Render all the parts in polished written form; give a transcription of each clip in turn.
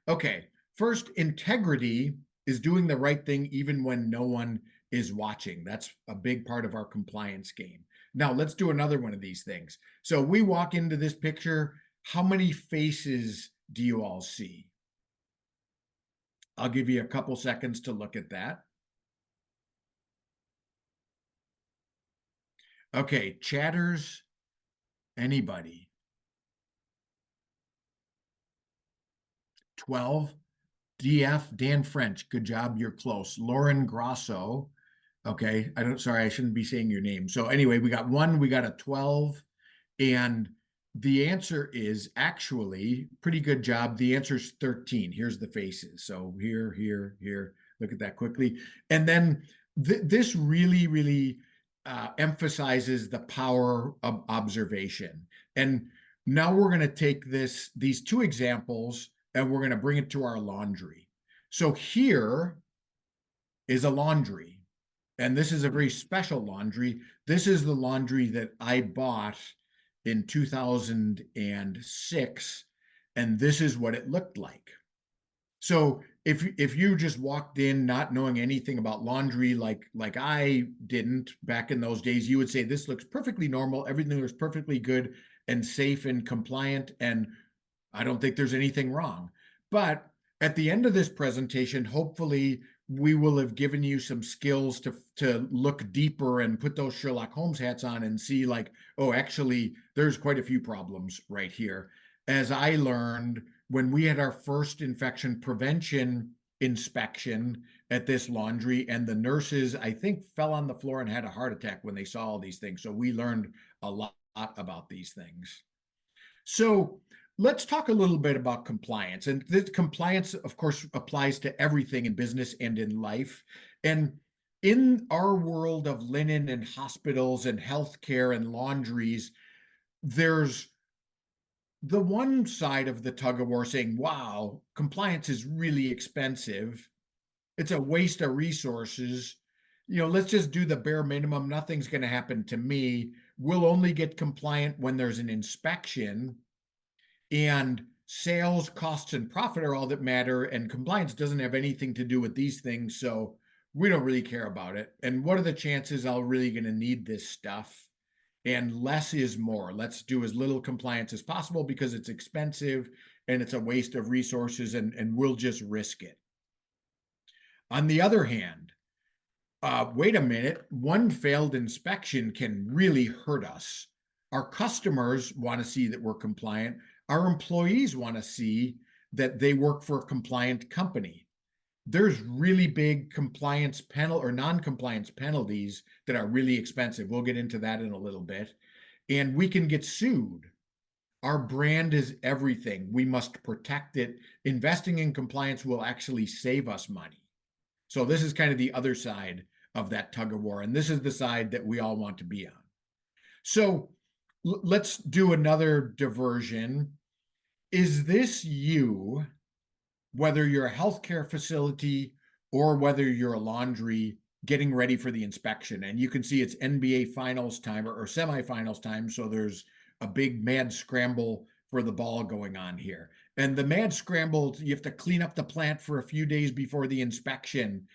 Okay, first, integrity is doing the right thing even when no one is watching. That's a big part of our compliance game. Now, let's do another one of these things. So we walk into this picture. How many faces do you all see? I'll give you a couple seconds to look at that. Okay, chatters, anybody? 12. DF, Dan French, good job, you're close. Lauren Grosso, okay, sorry, I shouldn't be saying your name. So anyway, we got 1, we got a 12, and the answer is actually pretty good job. The answer is 13. Here's the faces. So here, here, here. Look at that quickly. And then this really, really emphasizes the power of observation. And now we're going to take these two examples and we're going to bring it to our laundry. So here is a laundry. And this is a very special laundry. This is the laundry that I bought in 2006, and this is what it looked like. So if you just walked in not knowing anything about laundry like I didn't back in those days, you would say this looks perfectly normal, everything looks perfectly good and safe and compliant, and I don't think there's anything wrong. But at the end of this presentation, hopefully we will have given you some skills to look deeper and put those Sherlock Holmes hats on and see like, oh, actually, there's quite a few problems right here. As I learned when we had our first infection prevention inspection at this laundry, and the nurses, I think, fell on the floor and had a heart attack when they saw all these things. So we learned a lot about these things. So let's talk a little bit about compliance. And this compliance, of course, applies to everything in business and in life. And in our world of linen and hospitals and healthcare and laundries, there's the one side of the tug of war saying, wow, compliance is really expensive. It's a waste of resources. Let's just do the bare minimum. Nothing's going to happen to me. We'll only get compliant when there's an inspection. And sales, costs, and profit are all that matter. And compliance doesn't have anything to do with these things. So we don't really care about it. And what are the chances I'm really going to need this stuff? And less is more. Let's do as little compliance as possible because it's expensive and it's a waste of resources, and we'll just risk it. On the other hand, wait a minute, one failed inspection can really hurt us. Our customers want to see that we're compliant. Our employees want to see that they work for a compliant company. There's really big compliance or non-compliance penalties that are really expensive. We'll get into that in a little bit. And we can get sued. Our brand is everything. We must protect it. Investing in compliance will actually save us money. So this is kind of the other side of that tug of war. And this is the side that we all want to be on. So let's do another diversion. Is this you, whether you're a healthcare facility or whether you're a laundry, getting ready for the inspection? And you can see it's NBA finals time or semifinals time. So there's a big mad scramble for the ball going on here. And the mad scramble, you have to clean up the plant for a few days before the inspection.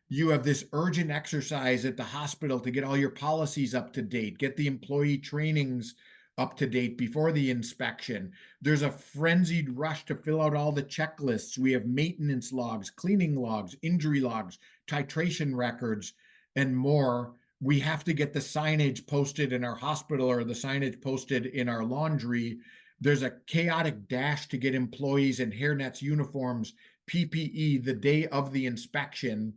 You have this urgent exercise at the hospital to get all your policies up to date, get the employee trainings up to date before the inspection. There's a frenzied rush to fill out all the checklists. We have maintenance logs, cleaning logs, injury logs, titration records, and more. We have to get the signage posted in our hospital or the signage posted in our laundry. There's a chaotic dash to get employees in hairnets, uniforms, PPE the day of the inspection.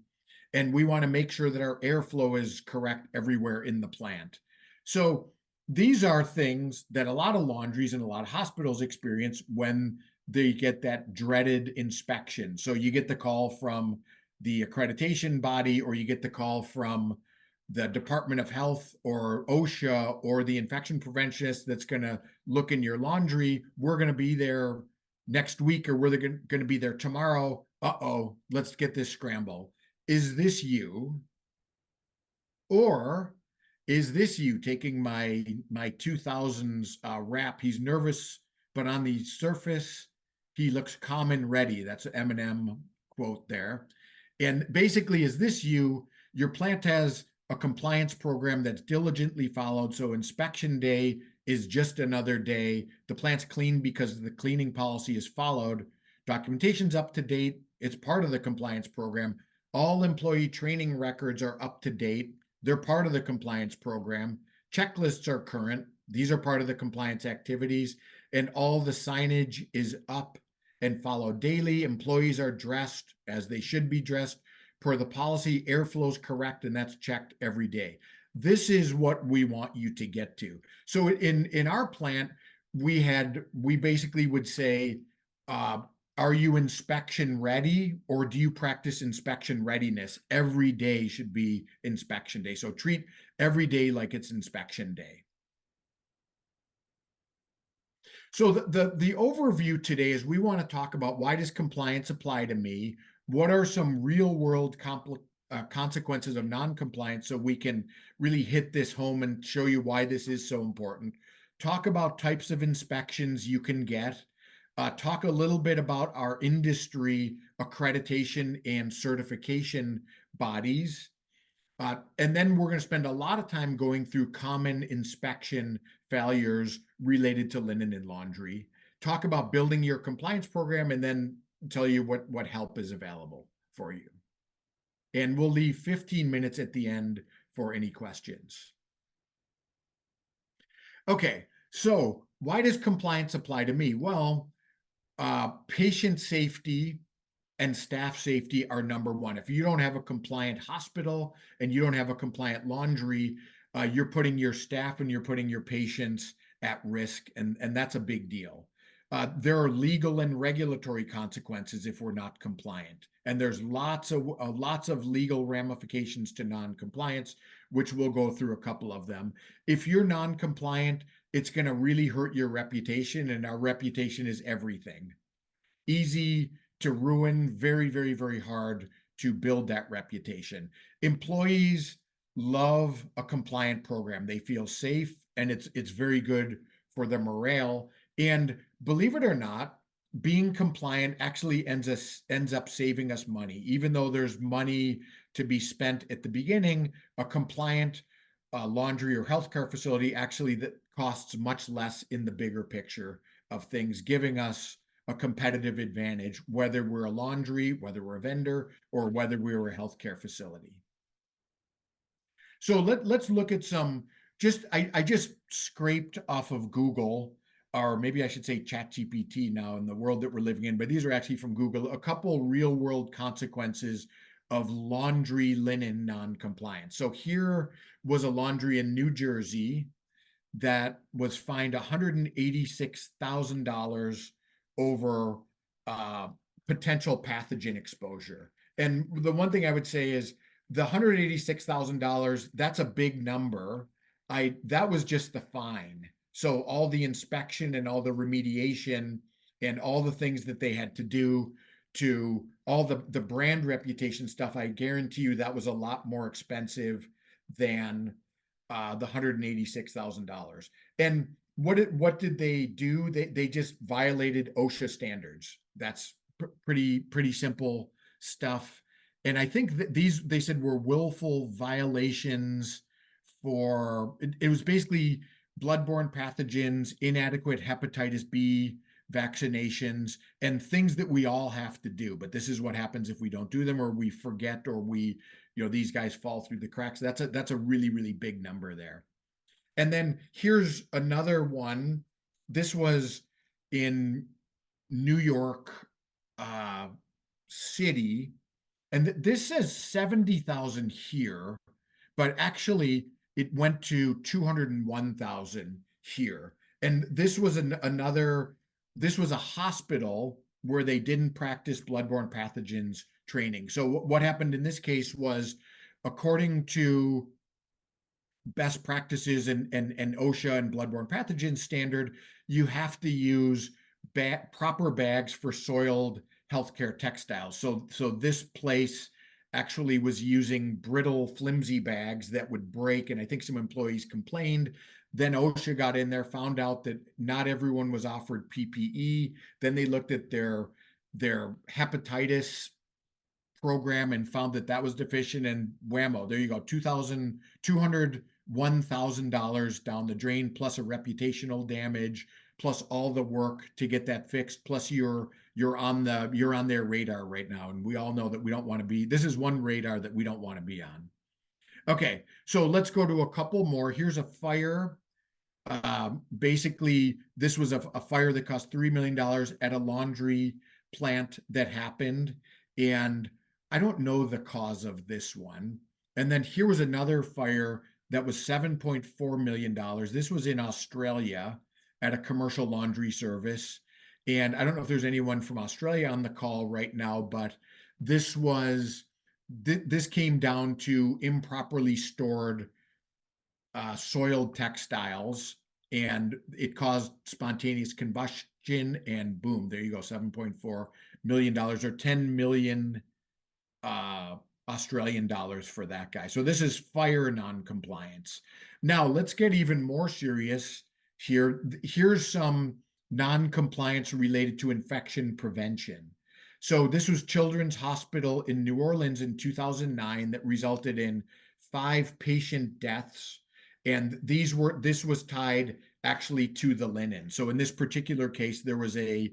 And we want to make sure that our airflow is correct everywhere in the plant. So these are things that a lot of laundries and a lot of hospitals experience when they get that dreaded inspection. So you get the call from the accreditation body, or you get the call from the Department of Health or OSHA or the infection preventionist that's going to look in your laundry. We're going to be there next week, or we're going to be there tomorrow. Uh-oh, let's get this scramble. Is this you? Or is this you taking my 2000s rap? He's nervous, but on the surface, He looks calm and ready. That's an Eminem quote there. And basically, is this you? Your plant has a compliance program that's diligently followed. So inspection day is just another day. The plant's clean because the cleaning policy is followed. Documentation's up to date. It's part of the compliance program. All employee training records are up to date. They're part of the compliance program. Checklists are current. These are part of the compliance activities. And all the signage is up and followed daily. Employees are dressed as they should be dressed per the policy. Airflow is correct, and that's checked every day. This is what we want you to get to. So in our plant, we basically would say, are you inspection ready, or do you practice inspection readiness? Every day should be inspection day. So treat every day like it's inspection day. So the overview today is we want to talk about, why does compliance apply to me? What are some real world consequences of non-compliance, so we can really hit this home and show you why this is so important. Talk about types of inspections you can get. Talk a little bit about our industry accreditation and certification bodies. And then we're going to spend a lot of time going through common inspection failures related to linen and laundry. Talk about building your compliance program, and then tell you what help is available for you. And we'll leave 15 minutes at the end for any questions. Okay, so why does compliance apply to me? Well, patient safety and staff safety are number one. If you don't have a compliant hospital and you don't have a compliant laundry, you're putting your staff and you're putting your patients at risk, and that's a big deal. There are legal and regulatory consequences if we're not compliant, and there's lots of legal ramifications to non-compliance, which we'll go through a couple of them. If you're non-compliant, it's going to really hurt your reputation, and our reputation is everything. Easy to ruin, very, very, very hard to build that reputation. Employees love a compliant program. They feel safe, and it's very good for their morale. And believe it or not, being compliant actually ends up saving us money. Even though there's money to be spent at the beginning, a compliant laundry or healthcare facility actually that costs much less in the bigger picture of things, giving us a competitive advantage, whether we're a laundry, whether we're a vendor, or whether we're a healthcare facility. So let's look at some, I just scraped off of Google, or maybe I should say ChatGPT now in the world that we're living in, but these are actually from Google, a couple real world consequences of laundry linen non-compliance. So here was a laundry in New Jersey that was fined $186,000 over potential pathogen exposure. And the one thing I would say is the $186,000, that's a big number. That was just the fine. So all the inspection and all the remediation and all the things that they had to do to all the brand reputation stuff, I guarantee you that was a lot more expensive than the $186,000. And what did they do? They just violated OSHA standards. That's pretty simple stuff. And I think that they said were willful violations for it was basically bloodborne pathogens, inadequate hepatitis B vaccinations, and things that we all have to do. But this is what happens if we don't do them, or we forget, or these guys fall through the cracks. That's a really, really big number there. And then here's another one. This was in New York City, and this says 70,000 here, but actually it went to 201,000 here. And this was this was a hospital where they didn't practice bloodborne pathogens training. So what happened in this case was, according to best practices and OSHA and bloodborne pathogen standard, you have to use proper bags for soiled healthcare textiles. So this place actually was using brittle, flimsy bags that would break, and I think some employees complained Then OSHA got in there, found out that not everyone was offered PPE. Then they looked at their hepatitis program and found that that was deficient, and whammo, there you go, $201,000 down the drain, plus a reputational damage, plus all the work to get that fixed, plus you're on their radar right now, and we all know that we don't want to be. This is one radar that we don't want to be on. Okay, so let's go to a couple more. Here's a fire. Basically, this was a fire that cost $3 million at a laundry plant that happened. And I don't know the cause of this one. And then here was another fire that was $7.4 million. This was in Australia at a commercial laundry service. And I don't know if there's anyone from Australia on the call right now, but this came down to improperly stored soiled textiles, and it caused spontaneous combustion, and boom, there you go, $7.4 million or 10 million Australian dollars for that guy. So this is fire non-compliance. Now let's get even more serious here. Here's some non-compliance related to infection prevention. So this was Children's Hospital in New Orleans in 2009 that resulted in 5 patient deaths. And this was tied actually to the linen. So in this particular case, there was a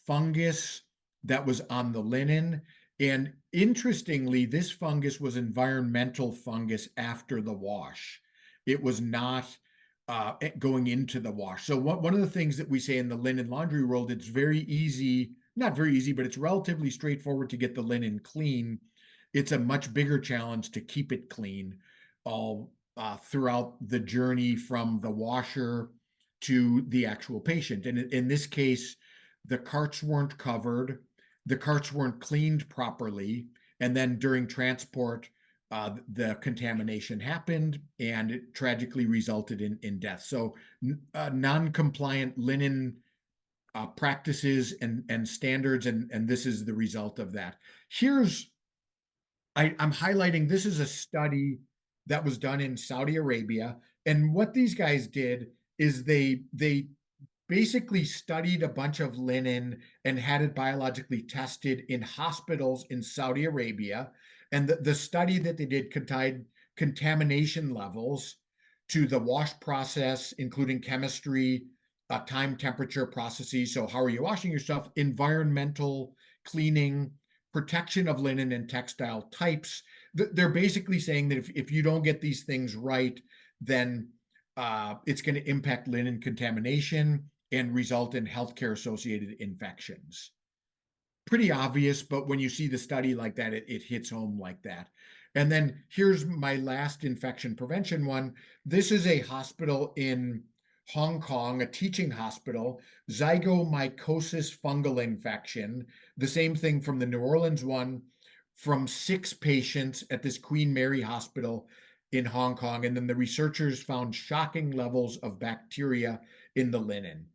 fungus that was on the linen. And interestingly, this fungus was environmental fungus after the wash. It was not going into the wash. So one of the things that we say in the linen laundry world, it's very easy, not very easy, but it's relatively straightforward to get the linen clean. It's a much bigger challenge to keep it clean all throughout the journey from the washer to the actual patient. And in this case, the carts weren't covered, the carts weren't cleaned properly, and then during transport, the contamination happened, and it tragically resulted in death. So non-compliant linen practices and standards, and this is the result of that. I'm highlighting, this is a study that was done in Saudi Arabia. And what these guys did is they basically studied a bunch of linen and had it biologically tested in hospitals in Saudi Arabia. And the study that they did tied contamination levels to the wash process, including chemistry, time, temperature processes. So how are you washing your stuff? Environmental cleaning, protection of linen and textile types. They're basically saying that if you don't get these things right, then it's going to impact linen contamination and result in healthcare associated infections. Pretty obvious, but when you see the study like that, it hits home like that. And then here's my last infection prevention one. This is a hospital in Hong Kong, a teaching hospital, zygomycosis fungal infection, the same thing from the New Orleans one, from 6 patients at this Queen Mary Hospital in Hong Kong. And then the researchers found shocking levels of bacteria in the linen.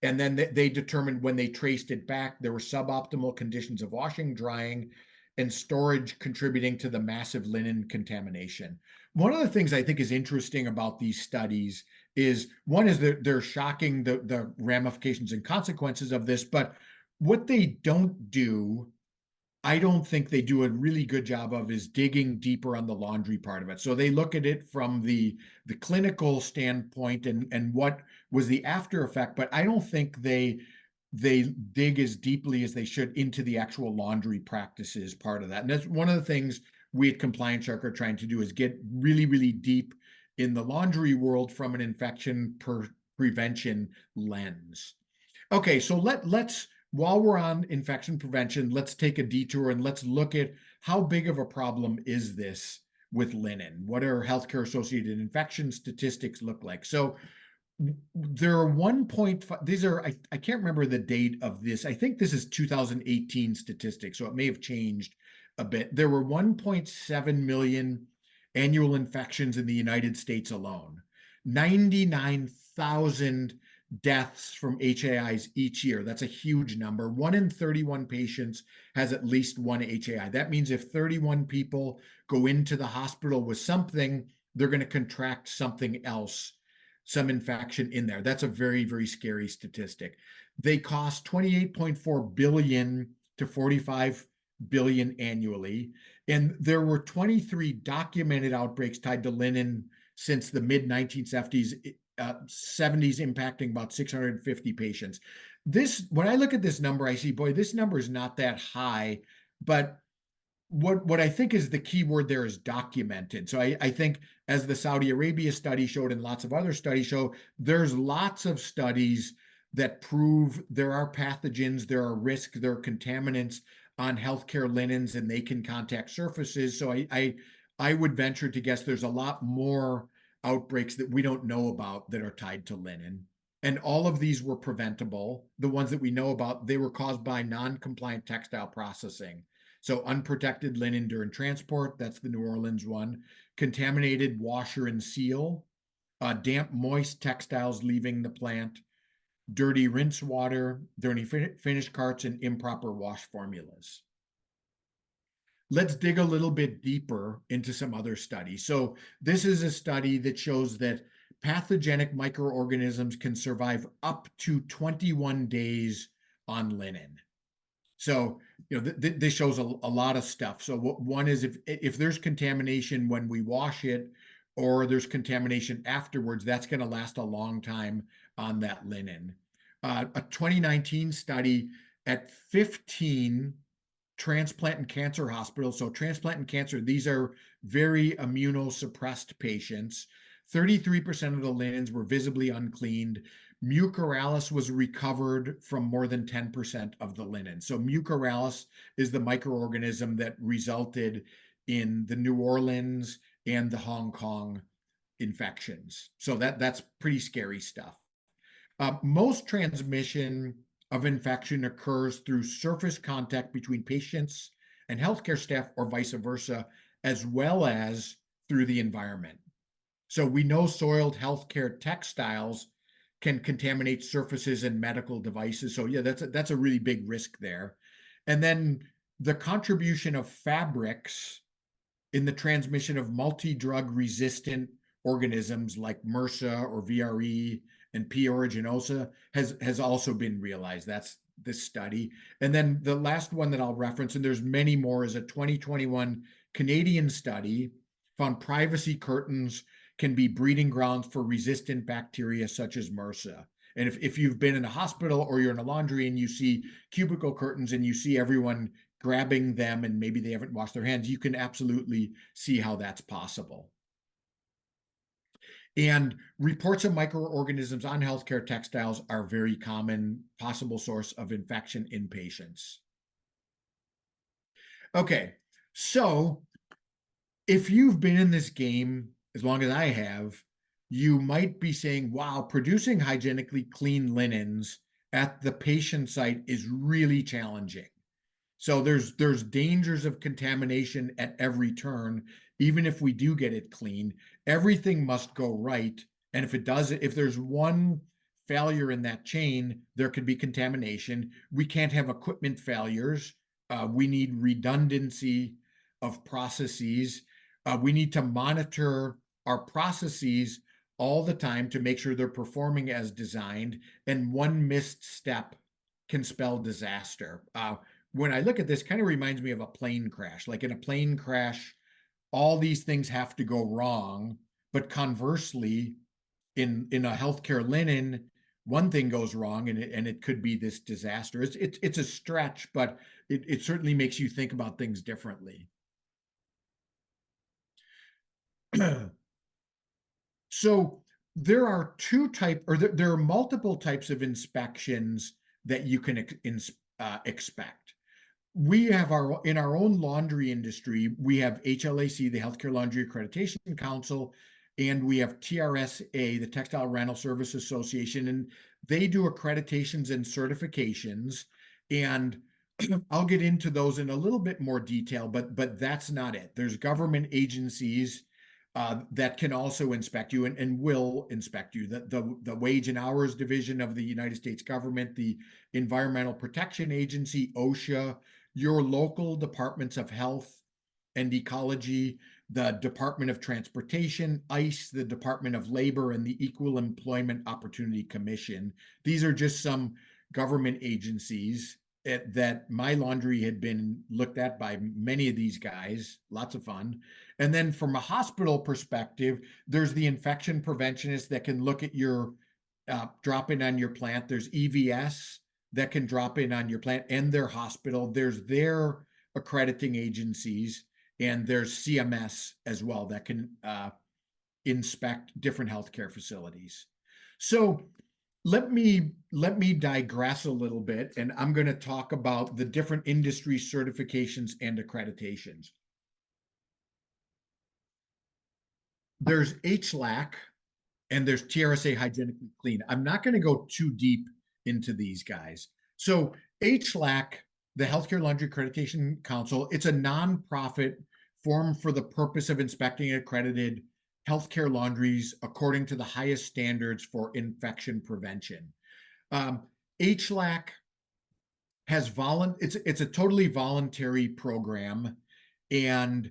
And then they determined, when they traced it back, there were suboptimal conditions of washing, drying, and storage contributing to the massive linen contamination. One of the things I think is interesting about these studies is, one is they're shocking the ramifications and consequences of this, but what they don't do, I don't think they do a really good job of, is digging deeper on the laundry part of it. So they look at it from the clinical standpoint and what was the after effect, but I don't think they dig as deeply as they should into the actual laundry practices part of that. And that's one of the things we at Compliance Shark are trying to do, is get really, really deep in the laundry world from an infection prevention lens. Okay, so let's while we're on infection prevention, let's take a detour and let's look at how big of a problem is this with linen? What are healthcare associated infection statistics look like? So there are 1.5, these are, I can't remember the date of this. I think this is 2018 statistics, so it may have changed a bit. There were 1.7 million annual infections in the United States alone. 99,000 deaths from HAIs each year. That's a huge number. 1 in 31 patients has at least one HAI. That means if 31 people go into the hospital with something, they're going to contract something else some infection in there. That's a very, very scary statistic. They cost 28.4 billion to 45 billion annually. And there were 23 documented outbreaks tied to linen since the mid 1970s, 70s, impacting about 650 patients. When I look at this number, I see, boy, this number is not that high, but what I think is the key word there is documented. So I think, as the Saudi Arabia study showed and lots of other studies show, there's lots of studies that prove there are pathogens, there are risks, there are contaminants on healthcare linens, and they can contact surfaces. So I would venture to guess there's a lot more outbreaks that we don't know about that are tied to linen. And all of these were preventable. The ones that we know about, they were caused by non-compliant textile processing. So unprotected linen during transport, that's the New Orleans one. Contaminated washer and seal, damp, moist textiles leaving the plant, dirty rinse water, dirty finish carts, and improper wash formulas. Let's dig a little bit deeper into some other studies. So this is a study that shows that pathogenic microorganisms can survive up to 21 days on linen. So, this shows a lot of stuff. So one is, if there's contamination when we wash it, or there's contamination afterwards, that's going to last a long time on that linen. A 2019 study at 15 transplant and cancer hospitals. So transplant and cancer, these are very immunosuppressed patients. 33% of the linens were visibly uncleaned. Mucorales was recovered from more than 10% of the linen. So Mucorales is the microorganism that resulted in the New Orleans and the Hong Kong infections. So that's pretty scary stuff. Most transmission of infection occurs through surface contact between patients and healthcare staff, or vice versa, as well as through the environment. So we know soiled healthcare textiles can contaminate surfaces and medical devices. So yeah, that's a really big risk there. And then the contribution of fabrics in the transmission of multi-drug resistant organisms like MRSA or VRE and P. aeruginosa has also been realized. That's this study. And then the last one that I'll reference, and there's many more, is a 2021 Canadian study found privacy curtains can be breeding grounds for resistant bacteria such as MRSA. And if you've been in a hospital or you're in a laundry and you see cubicle curtains and you see everyone grabbing them and maybe they haven't washed their hands, you can absolutely see how that's possible. And reports of microorganisms on healthcare textiles are a very common possible source of infection in patients. Okay, so if you've been in this game as long as I have, you might be saying, wow, producing hygienically clean linens at the patient site is really challenging. So there's dangers of contamination at every turn. Even if we do get it clean, everything must go right. And if there's one failure in that chain, there could be contamination. We can't have equipment failures. We need redundancy of processes. We need to monitor our processes all the time to make sure they're performing as designed. And one missed step can spell disaster. When I look at this, kind of reminds me of a plane crash. Like in a plane crash, all these things have to go wrong. But conversely, in a healthcare linen, one thing goes wrong and it could be this disaster. It's a stretch, but it certainly makes you think about things differently. So there are there are multiple types of inspections that you can expect. We have in our own laundry industry, we have HLAC, the Healthcare Laundry Accreditation Council, and we have TRSA, the Textile Rental Service Association, and they do accreditations and certifications. And I'll get into those in a little bit more detail, but that's not it. There's government agencies that can also inspect you and will inspect you. The Wage and Hours Division of the United States government, the Environmental Protection Agency, OSHA, your local departments of health and ecology, the Department of Transportation, ICE, the Department of Labor, and the Equal Employment Opportunity Commission. These are just some government agencies that My Laundry had been looked at by many of these guys. Lots of fun. And then from a hospital perspective, there's the infection preventionist that can look at your drop in on your plant. There's EVS that can drop in on your plant and their hospital. There's their accrediting agencies, and there's CMS as well that can inspect different healthcare facilities. So let me digress a little bit, and I'm going to talk about the different industry certifications and accreditations. There's HLAC and there's TRSA Hygienically Clean. I'm not going to go too deep into these guys. So HLAC, the Healthcare Laundry Accreditation Council, it's a nonprofit formed for the purpose of inspecting accredited healthcare laundries according to the highest standards for infection prevention. HLAC has it's a totally voluntary program, and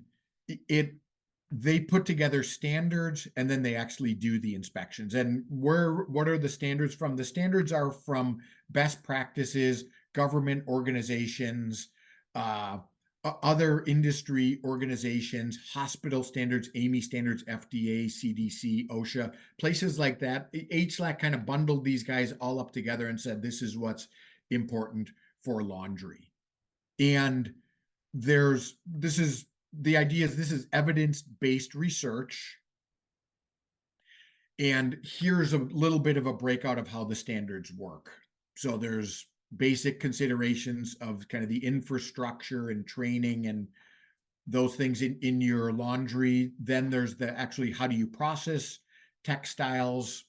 they put together standards and then they actually do the inspections. And what are the standards from? The standards are from best practices, government organizations, other industry organizations, hospital standards, AAMI standards, FDA, CDC, OSHA, places like that. HLAC kind of bundled these guys all up together and said, this is what's important for laundry. And the idea is this is evidence-based research. And here's a little bit of a breakout of how the standards work. So there's basic considerations of kind of the infrastructure and training and those things in your laundry. Then there's actually how do you process textiles.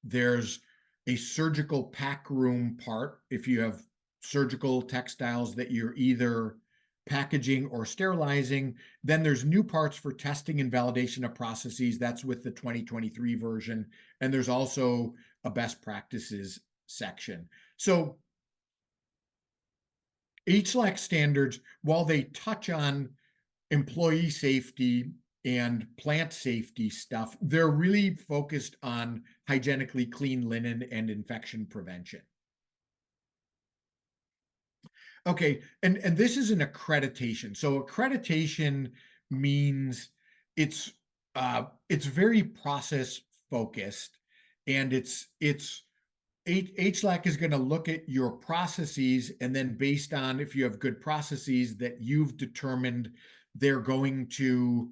There's a surgical pack room part. If you have surgical textiles that you're either packaging or sterilizing. Then there's new parts for testing and validation of processes. That's with the 2023 version. And there's also a best practices section. So HLAC standards, while they touch on employee safety and plant safety stuff, they're really focused on hygienically clean linen and infection prevention. Okay, and this is an accreditation. So accreditation means it's very process focused, and it's HLAC is going to look at your processes, and then based on if you have good processes that you've determined, they're going to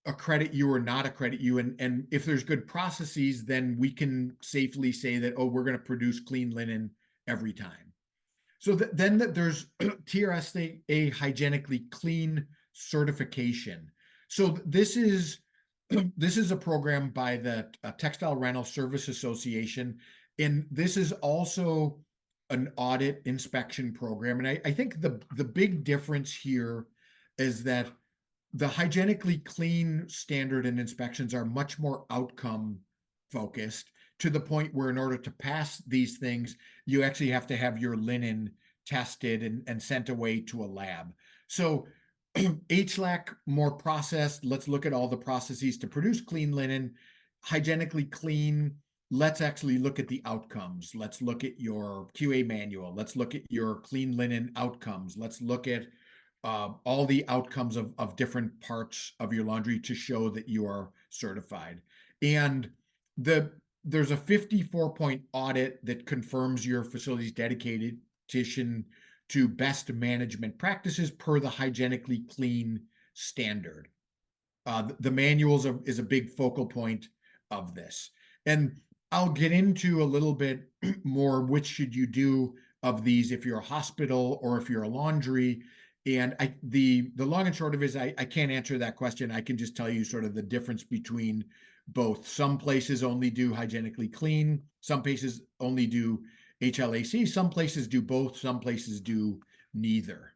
accredit you or not accredit you. And if there's good processes, then we can safely say that, oh, we're going to produce clean linen every time. So then there's TRSA Hygienically Clean certification. So this is a program by the Textile Rental Service Association, and this is also an audit inspection program. And I think the big difference here is that the hygienically clean standard and inspections are much more outcome focused, to the point where in order to pass these things, you actually have to have your linen tested and sent away to a lab. So HLAC, more processed. Let's look at all the processes to produce clean linen. Hygienically clean, let's actually look at the outcomes. Let's look at your QA manual. Let's look at your clean linen outcomes. Let's look at all the outcomes of different parts of your laundry to show that you are certified. And there's a 54-point audit that confirms your facility's dedication to best management practices per the hygienically clean standard. The manuals is a big focal point of this. And I'll get into a little bit more which should you do of these if you're a hospital or if you're a laundry. And the long and short of it is I can't answer that question. I can just tell you sort of the difference between both. Some places only do hygienically clean. Some places only do HLAC. Some places do both. Some places do neither.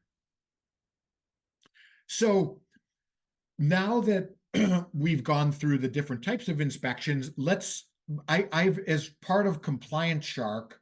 So now that we've gone through the different types of inspections, I've, as part of Compliance Shark,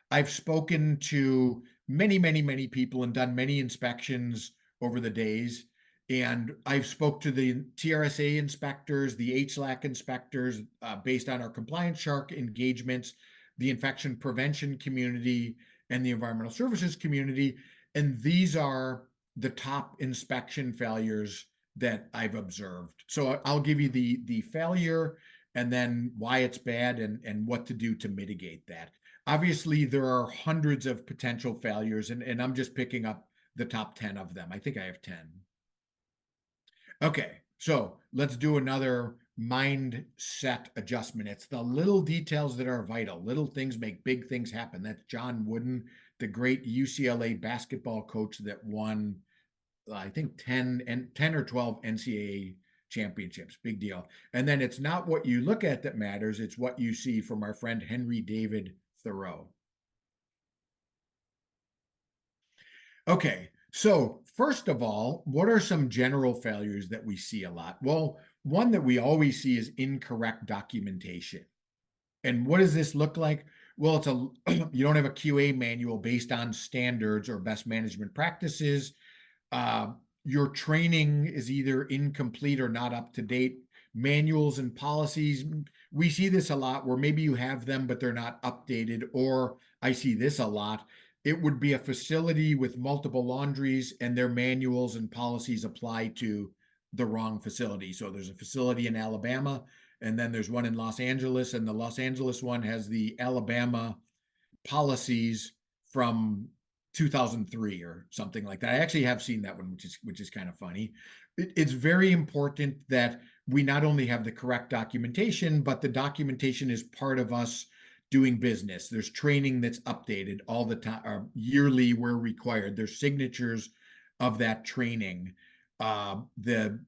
I've spoken to many people and done many inspections over the days. And I've spoke to the TRSA inspectors, the HLAC inspectors, based on our compliance shark engagements, the infection prevention community, and the environmental services community. And these are the top inspection failures that I've observed. So I'll give you the failure and then why it's bad and what to do to mitigate that. Obviously, there are hundreds of potential failures, and I'm just picking up the top 10 of them. I think I have 10. Okay, so let's do another mindset adjustment. It's the little details that are vital. Little things make big things happen. That's John Wooden, the great UCLA basketball coach that won, I think, 10 or 12 NCAA championships. Big deal. And then it's not what you look at that matters, it's what you see, from our friend Henry David Thoreau. Okay, so first of all, what are some general failures that we see a lot? Well, one that we always see is incorrect documentation. And what does this look like? Well, it's a you don't have a QA manual based on standards or best management practices. Uh, your training is either incomplete or not up to date. Manuals and policies, we see this a lot where maybe you have them, but they're not updated. Or I see this a lot. It would be a facility with multiple laundries, and their manuals and policies apply to the wrong facility. So there's a facility in Alabama, and then there's one in Los Angeles, and the Los Angeles one has the Alabama policies from 2003 or something like that. I actually have seen that one, which is kind of funny. It's very important that we not only have the correct documentation, but the documentation is part of us doing business. There's training that's updated all the time, or yearly where required. There's signatures of that training. The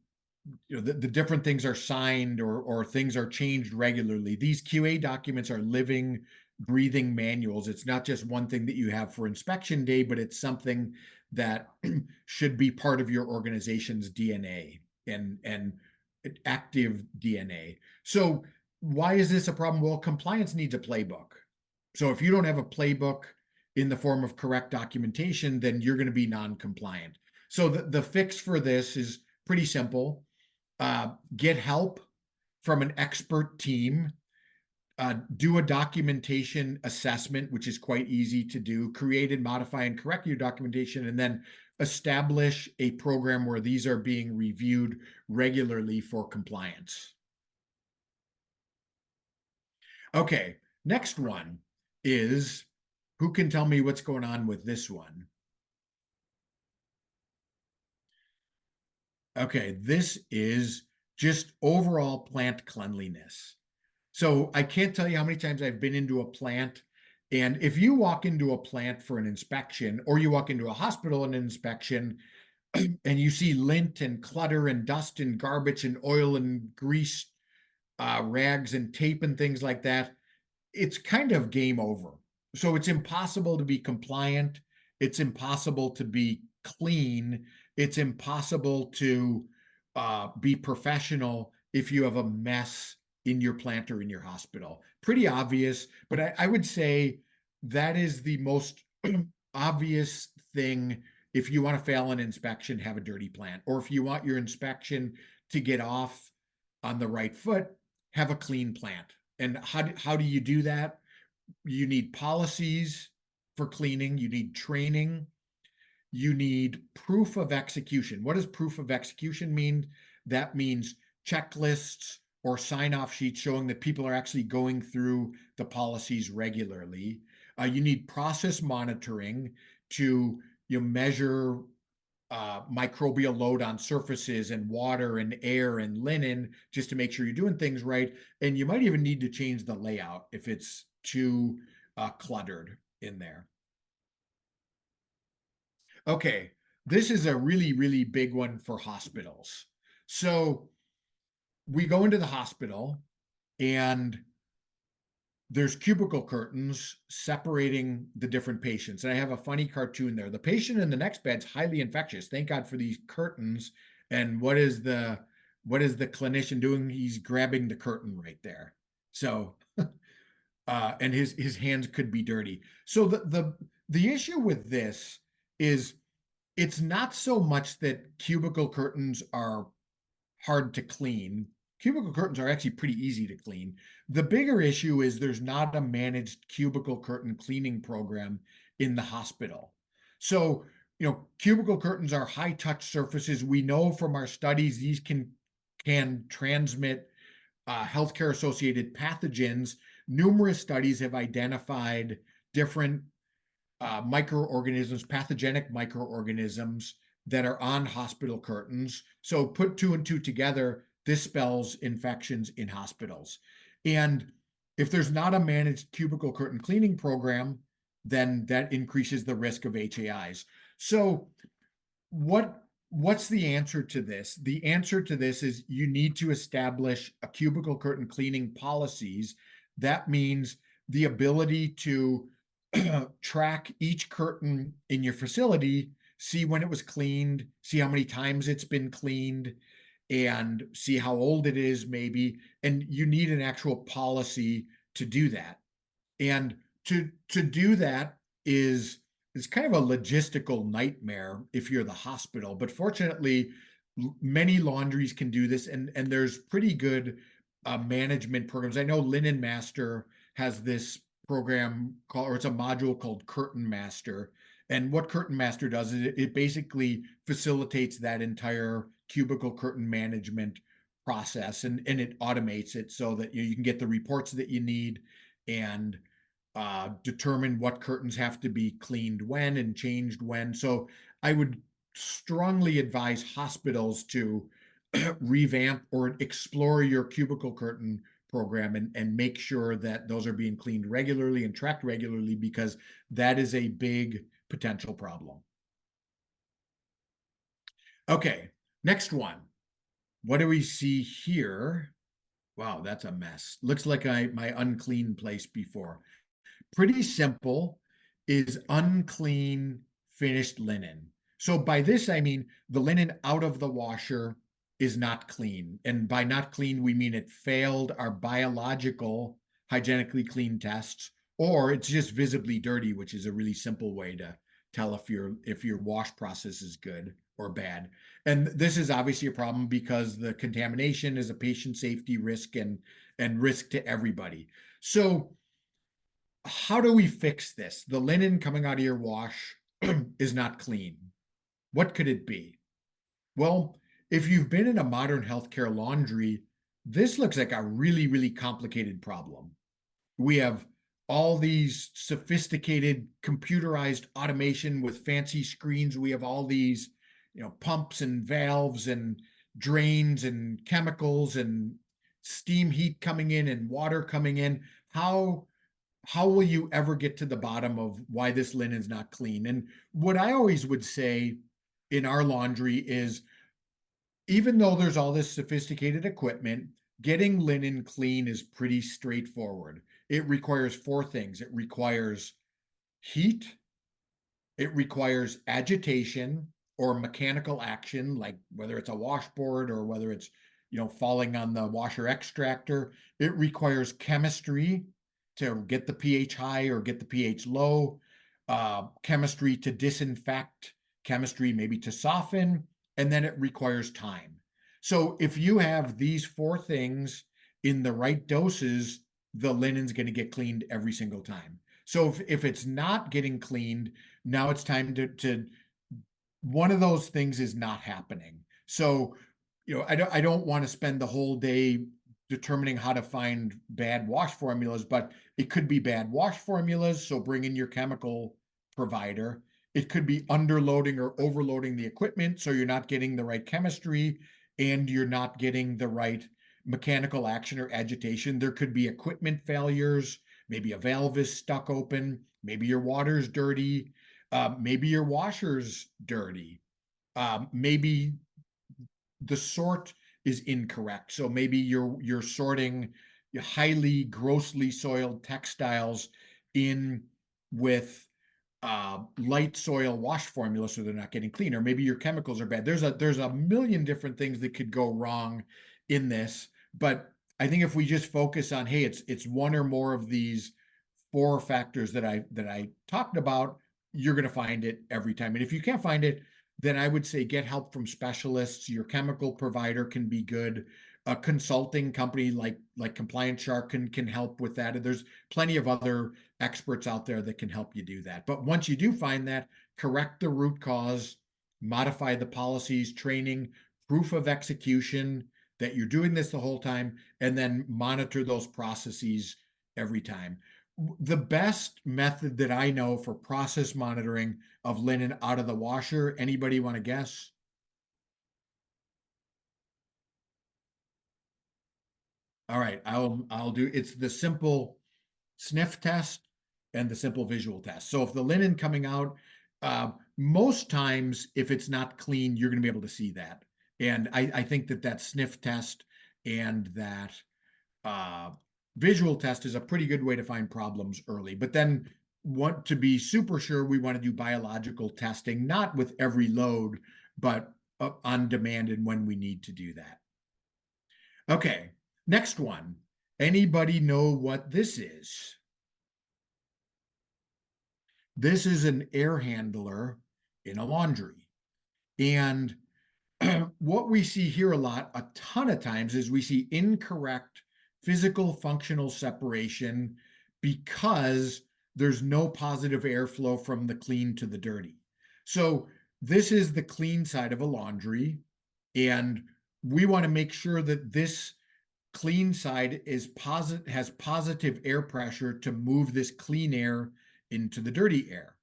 the different things are signed, or things are changed regularly. These QA documents are living, breathing manuals. It's not just one thing that you have for inspection day, but it's something that should be part of your organization's DNA and active DNA. So why is this a problem? Well, compliance needs a playbook. So if you don't have a playbook in the form of correct documentation, then you're going to be non-compliant. So the fix for this is pretty simple. Get help from an expert team. Do a documentation assessment, which is quite easy to do. Create and modify and correct your documentation, and then establish a program where these are being reviewed regularly for compliance. Okay, next one is, who can tell me what's going on with this one? Okay, this is just overall plant cleanliness. So I can't tell you how many times I've been into a plant, and if you walk into a plant for an inspection, or you walk into a hospital in an inspection, and you see lint and clutter and dust and garbage and oil and grease, rags and tape and things like that, it's kind of game over. So it's impossible to be compliant. It's impossible to be clean. It's impossible to be professional if you have a mess in your plant or in your hospital. Pretty obvious, but I would say that is the most obvious thing. If you want to fail an inspection, have a dirty plant. Or if you want your inspection to get off on the right foot, have a clean plant. And how do you do that? You need policies for cleaning, you need training, you need proof of execution. What does proof of execution mean? That means checklists or sign-off sheets showing that people are actually going through the policies regularly. You need process monitoring to measure microbial load on surfaces and water and air and linen, just to make sure you're doing things right. And you might even need to change the layout if it's too cluttered in there. Okay, this is a really, really big one for hospitals. So we go into the hospital, and there's cubicle curtains separating the different patients. And I have a funny cartoon there. The patient in the next bed's highly infectious. Thank God for these curtains. And what is the clinician doing? He's grabbing the curtain right there. So and his hands could be dirty. So the issue with this is It's not so much that cubicle curtains are hard to clean. Cubicle curtains are actually pretty easy to clean. The bigger issue is there's not a managed cubicle curtain cleaning program in the hospital. So, cubicle curtains are high touch surfaces. We know from our studies these can transmit healthcare associated pathogens. Numerous studies have identified different microorganisms, pathogenic microorganisms that are on hospital curtains. So put two and two together, this spells infections in hospitals. And if there's not a managed cubicle curtain cleaning program, then that increases the risk of HAIs. So what's the answer to this? The answer to this is you need to establish a cubicle curtain cleaning policies. That means the ability to track each curtain in your facility, see when it was cleaned, see how many times it's been cleaned, and see how old it is, maybe. And you need an actual policy to do that. And to do that is it's kind of a logistical nightmare if you're the hospital. But fortunately, many laundries can do this, and there's pretty good management programs. I know Linen Master has this program called, or it's a module called Curtain Master. And what Curtain Master does is it basically facilitates that entire cubicle curtain management process, and it automates it so that you can get the reports that you need and determine what curtains have to be cleaned when and changed when. So I would strongly advise hospitals to revamp or explore your cubicle curtain program and make sure that those are being cleaned regularly and tracked regularly, because that is a big potential problem. Okay, next one. What do we see here? Wow, that's a mess. Looks like my unclean place before. Pretty simple, is unclean finished linen. So by this, I mean the linen out of the washer is not clean. And by not clean, we mean it failed our biological hygienically clean tests, or it's just visibly dirty, which is a really simple way to tell if your wash process is good or bad. And this is obviously a problem because the contamination is a patient safety risk and risk to everybody. So how do we fix this? The linen coming out of your wash is not clean. What could it be? Well, if you've been in a modern healthcare laundry, this looks like a really, really complicated problem. We have all these sophisticated computerized automation with fancy screens. We have all these, pumps and valves and drains and chemicals and steam heat coming in and water coming in. How will you ever get to the bottom of why this linen's not clean? And what I always would say in our laundry is, even though there's all this sophisticated equipment, getting linen clean is pretty straightforward. It requires four things. It requires heat, it requires agitation or mechanical action, like whether it's a washboard or whether it's, falling on the washer extractor. It requires chemistry to get the pH high or get the pH low, chemistry to disinfect, chemistry maybe to soften, and then it requires time. So if you have these four things in the right doses, the linen's going to get cleaned every single time. So if it's not getting cleaned, now it's time to one of those things is not happening. So, I don't want to spend the whole day determining how to find bad wash formulas, but it could be bad wash formulas. So bring in your chemical provider. It could be underloading or overloading the equipment. So you're not getting the right chemistry and you're not getting the right mechanical action or agitation. There could be equipment failures. Maybe a valve is stuck open. Maybe your water's dirty. Maybe your washer's dirty. Maybe the sort is incorrect. So maybe you're sorting highly grossly soiled textiles in with light soil wash formula, so they're not getting clean. Or maybe your chemicals are bad. There's a million different things that could go wrong in this. But I think if we just focus on, hey, it's one or more of these four factors that I talked about, you're going to find it every time. And if you can't find it, then I would say get help from specialists. Your chemical provider can be good. A consulting company like Compliance Shark can help with that. And there's plenty of other experts out there that can help you do that. But once you do find that, correct the root cause, modify the policies, training, proof of execution that you're doing this the whole time, and then monitor those processes every time. The best method that I know for process monitoring of linen out of the washer, anybody want to guess? All right, I'll do it's the simple sniff test and the simple visual test. So if the linen coming out, most times if it's not clean, you're going to be able to see that. And I think that sniff test and that uh, visual test is a pretty good way to find problems early. But then want to be super sure, we want to do biological testing, not with every load, but on demand and when we need to do that. Okay, next one. Anybody know what this is? This is an air handler in a laundry. And what we see here a ton of times, is we see incorrect physical functional separation because there's no positive airflow from the clean to the dirty. So this is the clean side of a laundry, and we want to make sure that this clean side has positive air pressure to move this clean air into the dirty air,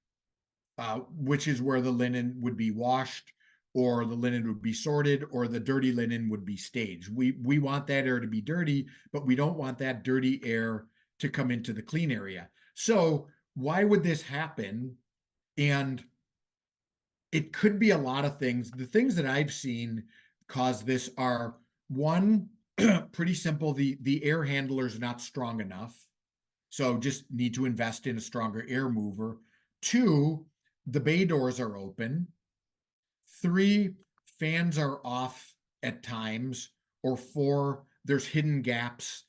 which is where the linen would be washed, or the linen would be sorted, or the dirty linen would be staged. We want that air to be dirty, but we don't want that dirty air to come into the clean area. So why would this happen? And it could be a lot of things. The things that I've seen cause this are, one, pretty simple. The air handler is not strong enough. So just need to invest in a stronger air mover. Two, the bay doors are open. Three, fans are off at times. Or four, there's hidden gaps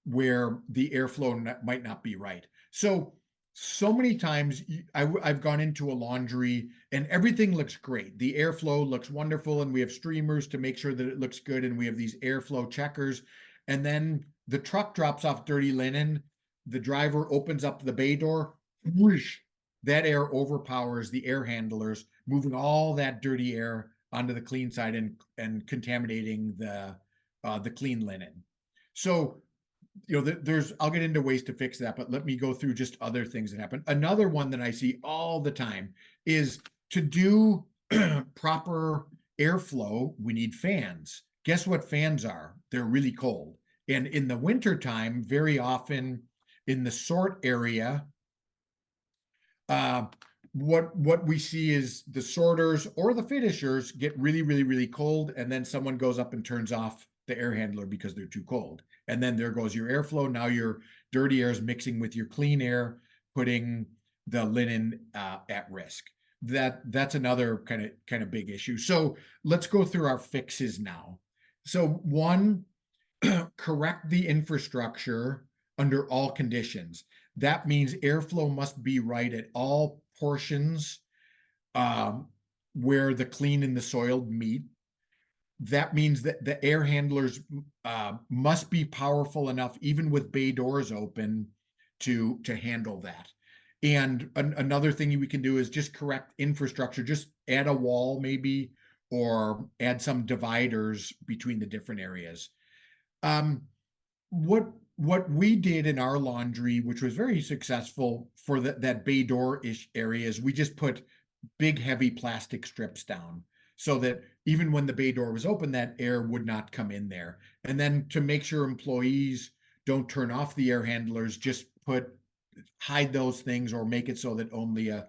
where the airflow might not be right. So many times I've gone into a laundry and everything looks great. The airflow looks wonderful, and we have streamers to make sure that it looks good, and we have these airflow checkers. And then the truck drops off dirty linen. The driver opens up the bay door. Whoosh, that air overpowers the air handlers, moving all that dirty air onto the clean side and contaminating the clean linen. So there's I'll get into ways to fix that, but let me go through just other things that happen. Another one that I see all the time is, to do proper airflow, we need fans. Guess what fans are? They're really cold. And in the winter time, very often in the sort area, uh, what we see is the sorters or the finishers get really, really, really cold, and then someone goes up and turns off the air handler because they're too cold. And then there goes your airflow. Now your dirty air is mixing with your clean air, putting the linen at risk. That's another kind of big issue. So let's go through our fixes now. So one, correct the infrastructure under all conditions. That means airflow must be right at all portions um, where the clean and the soiled meet. That means that the air handlers must be powerful enough, even with bay doors open, to handle that. And another thing we can do is just correct infrastructure. Just add a wall maybe, or add some dividers between the different areas. Um, what we did in our laundry, which was very successful for that bay door-ish area, is we just put big heavy plastic strips down, so that even when the bay door was open, that air would not come in there. And then to make sure employees don't turn off the air handlers, just hide those things, or make it so that only a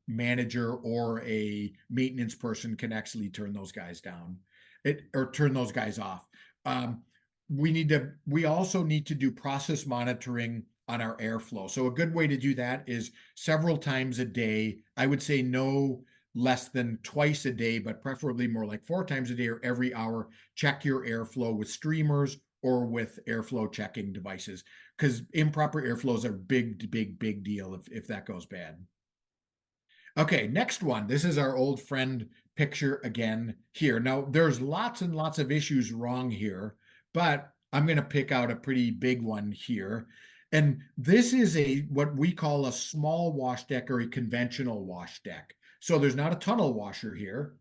manager or a maintenance person can actually turn those guys down, or turn those guys off. We also need to do process monitoring on our airflow. So a good way to do that is several times a day. I would say no less than twice a day, but preferably more like 4 times a day or every hour. Check your airflow with streamers or with airflow checking devices, because improper airflow is a big deal if that goes bad. Okay, next one. This is our old friend picture again here. Now, there's lots and lots of issues wrong here, but I'm going to pick out a pretty big one here. And this is a what we call a small wash deck or a conventional wash deck. So there's not a tunnel washer here.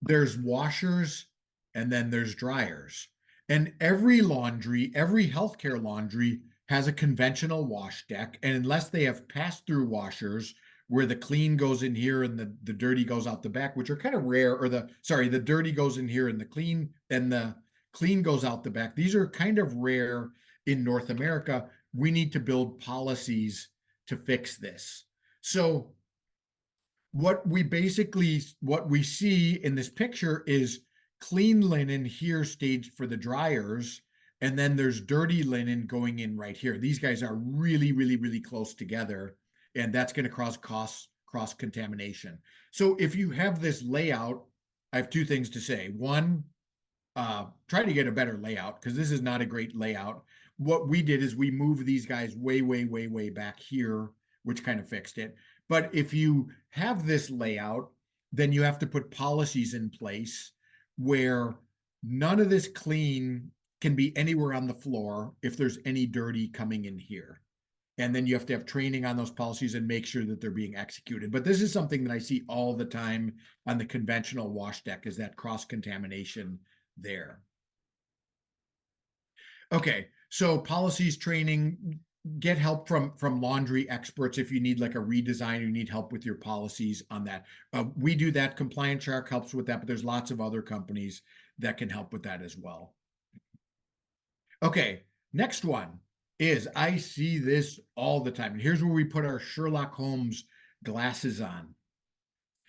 There's washers and then there's dryers. And every laundry, every healthcare laundry has a conventional wash deck. And unless they have pass through washers where the clean goes in here and the dirty goes out the back, which are kind of rare, or the dirty goes in here and the clean goes out the back. These are kind of rare in North America. We need to build policies to fix this. So what we see in this picture is clean linen here staged for the dryers, and then there's dirty linen going in right here. These guys are really, really, really close together, and that's going to cause cross contamination. So if you have this layout, I have two things to say. One, try to get a better layout because this is not a great layout. What we did is we moved these guys way, way, way, way back here, which kind of fixed it. But if you have this layout, then you have to put policies in place where none of this clean can be anywhere on the floor if there's any dirty coming in here. And then you have to have training on those policies and make sure that they're being executed. But this is something that I see all the time on the conventional wash deck, is that cross contamination there. Okay, so policies training, get help from laundry experts if you need like a redesign, you need help with your policies on that. We do that. Compliance Shark helps with that, but there's lots of other companies that can help with that as well. Okay, next one is, I see this all the time. And here's where we put our Sherlock Holmes glasses on.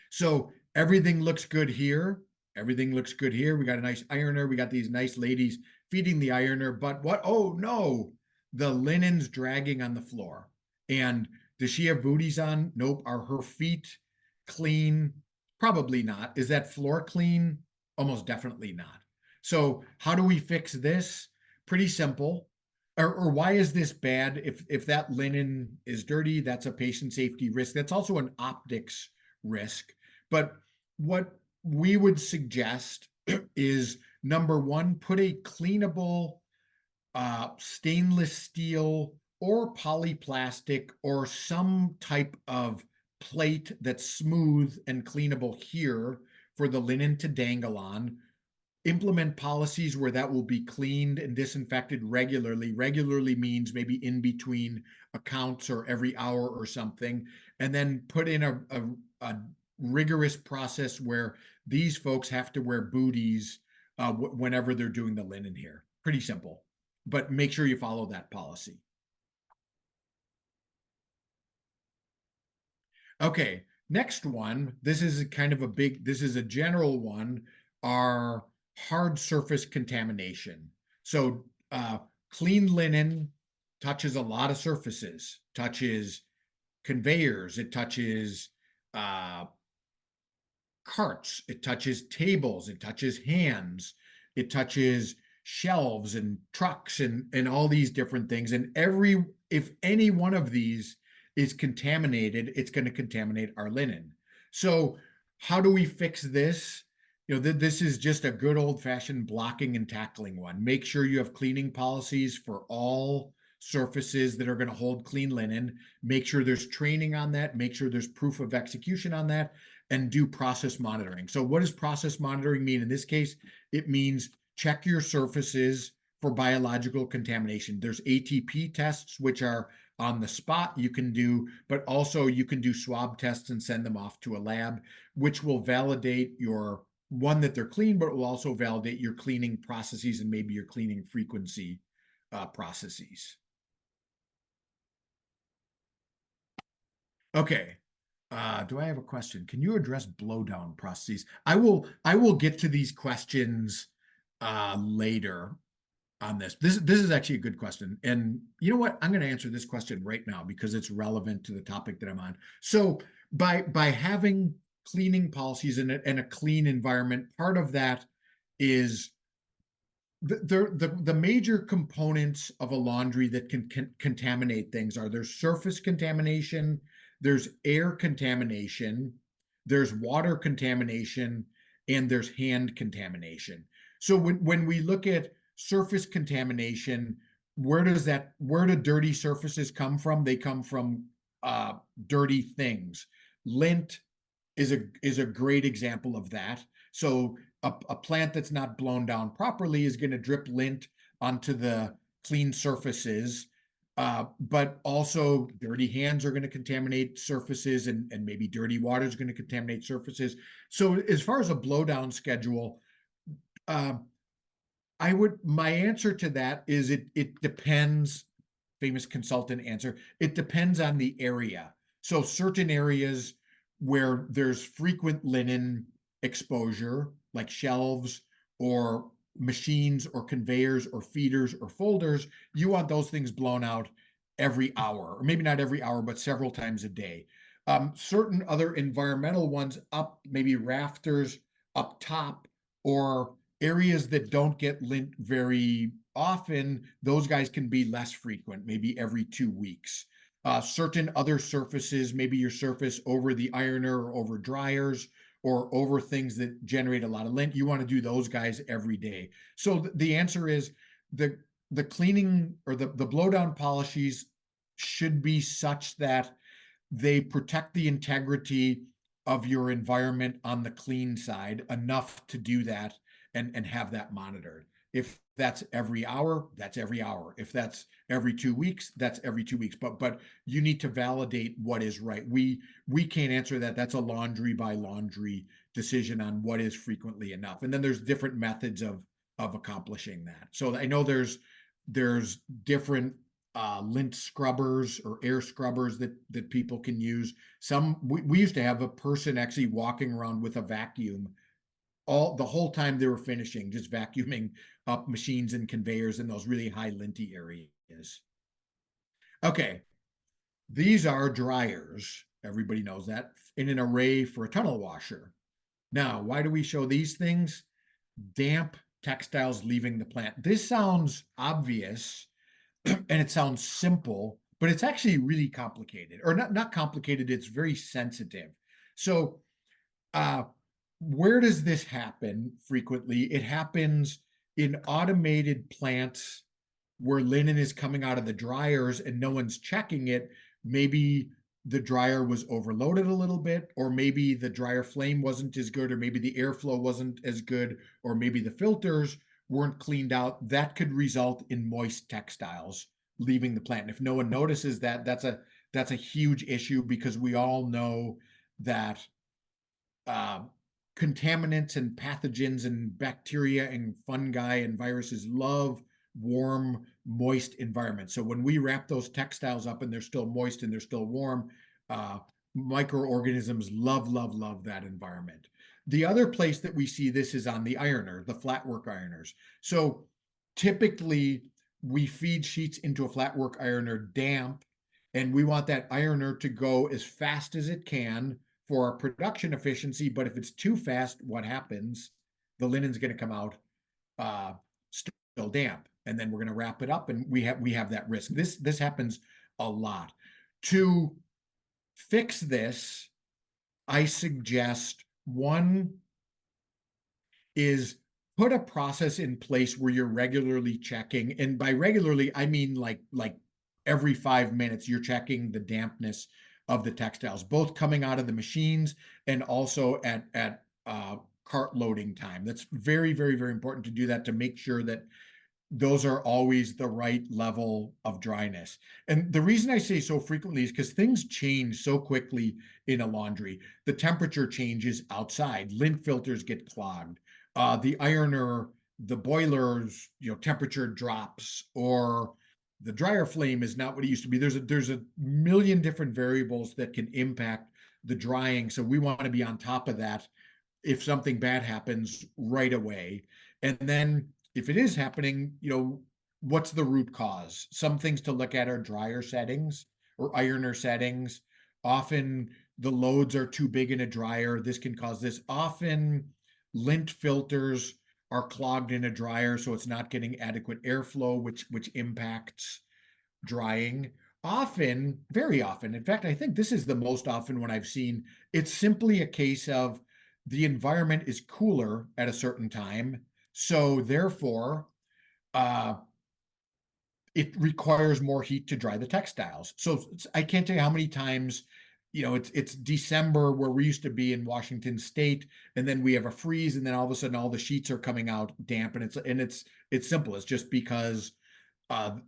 So everything looks good here. Everything looks good here. We got a nice ironer. We got these nice ladies feeding the ironer. But what? Oh no, the linen's dragging on the floor. And does she have booties on? Nope. Are her feet clean? Probably not. Is that floor clean? Almost definitely not. So how do we fix this? Pretty simple. Or why is this bad? If that linen is dirty, that's a patient safety risk. That's also an optics risk. But what we would suggest is, number one, put a cleanable stainless steel or polyplastic or some type of plate that's smooth and cleanable here for the linen to dangle on. Implement policies where that will be cleaned and disinfected regularly. Regularly means maybe in between accounts or every hour or something. And then put in a rigorous process where these folks have to wear booties whenever they're doing the linen here. Pretty simple, but make sure you follow that policy. Okay, next one. This is this is a general one, are hard surface contamination. So clean linen touches a lot of surfaces, touches conveyors, it touches uh, carts, it touches tables, it touches hands, it touches shelves and trucks and all these different things. And if any one of these is contaminated, it's going to contaminate our linen. So how do we fix this? This is just a good old fashioned blocking and tackling one. Make sure you have cleaning policies for all surfaces that are going to hold clean linen. Make sure there's training on that. Make sure there's proof of execution on that, and do process monitoring. So what does process monitoring mean? In this case, it means check your surfaces for biological contamination. There's ATP tests, which are on the spot you can do, but also you can do swab tests and send them off to a lab, which will validate your one, that they're clean, but it will also validate your cleaning processes and maybe your cleaning frequency processes. Okay. Do I have a question? Can you address blowdown processes? I will get to these questions later on this. This is actually a good question. And you know what? I'm going to answer this question right now because it's relevant to the topic that I'm on. So by having cleaning policies and a clean environment, part of that is The major components of a laundry that can contaminate things are there's surface contamination, there's air contamination, there's water contamination, and there's hand contamination. So when we look at surface contamination, where do dirty surfaces come from? They come from dirty things. Lint is a great example of that. So a plant that's not blown down properly is going to drip lint onto the clean surfaces. But also dirty hands are going to contaminate surfaces, and maybe dirty water is going to contaminate surfaces. So as far as a blowdown schedule, uh, my answer to that is it depends. Famous consultant answer. It depends on the area. So certain areas where there's frequent linen exposure, like shelves or machines or conveyors or feeders or folders, you want those things blown out every hour, or maybe not every hour, but several times a day. Certain other environmental ones up, maybe rafters up top, or areas that don't get lint very often, those guys can be less frequent, maybe every 2 weeks. Certain other surfaces, maybe your surface over the ironer or over dryers or over things that generate a lot of lint, you want to do those guys every day. So the answer is the cleaning or the blowdown polishes should be such that they protect the integrity of your environment on the clean side enough to do that and have that monitored. If that's every hour, that's every hour. If that's every 2 weeks, that's every 2 weeks. But you need to validate what is right. We can't answer that. That's a laundry by laundry decision on what is frequently enough. And then there's different methods of accomplishing that. So I know there's different lint scrubbers or air scrubbers that people can use. We used to have a person actually walking around with a vacuum the whole time they were finishing, just vacuuming up machines and conveyors in those really high linty areas. Okay, these are dryers. Everybody knows that, in an array for a tunnel washer. Now, why do we show these things? Damp textiles leaving the plant. This sounds obvious and it sounds simple, but it's actually really complicated, or not complicated. It's very sensitive. So, uh, where does this happen frequently? It happens in automated plants where linen is coming out of the dryers and no one's checking it. Maybe the dryer was overloaded a little bit, or maybe the dryer flame wasn't as good, or maybe the airflow wasn't as good, or maybe the filters weren't cleaned out. That could result in moist textiles leaving the plant. And if no one notices that, that's a huge issue, because we all know that uh, contaminants and pathogens and bacteria and fungi and viruses love warm, moist environments. So when we wrap those textiles up and they're still moist and they're still warm, microorganisms love that environment. The other place that we see this is on the ironer, the flatwork ironers. So typically we feed sheets into a flatwork ironer damp, and we want that ironer to go as fast as it can for our production efficiency. But if it's too fast, what happens? The linen's going to come out still damp, and then we're going to wrap it up, and we have that risk. This happens a lot. To fix this, I suggest one is put a process in place where you're regularly checking, and by regularly I mean like every 5 minutes you're checking the dampness of the textiles, both coming out of the machines and also at cart loading time. That's very important to do that, to make sure that those are always the right level of dryness. And the reason I say so frequently is because things change so quickly in a laundry. The temperature changes outside, lint filters get clogged, the ironer, the boiler's temperature drops, or the dryer flame is not what it used to be. There's a million different variables that can impact the drying. So we want to be on top of that if something bad happens right away. And then if it is happening, what's the root cause? Some things to look at are dryer settings or ironer settings. Often the loads are too big in a dryer. This can cause this. Often lint filters are clogged in a dryer, so it's not getting adequate airflow, which impacts drying. Often, very often, in fact, I think this is the most often when I've seen, it's simply a case of the environment is cooler at a certain time. So therefore, uh, it requires more heat to dry the textiles. So I can't tell you how many times, it's December where we used to be in Washington State, and then we have a freeze, and then all of a sudden all the sheets are coming out damp, and it's simple. It's just because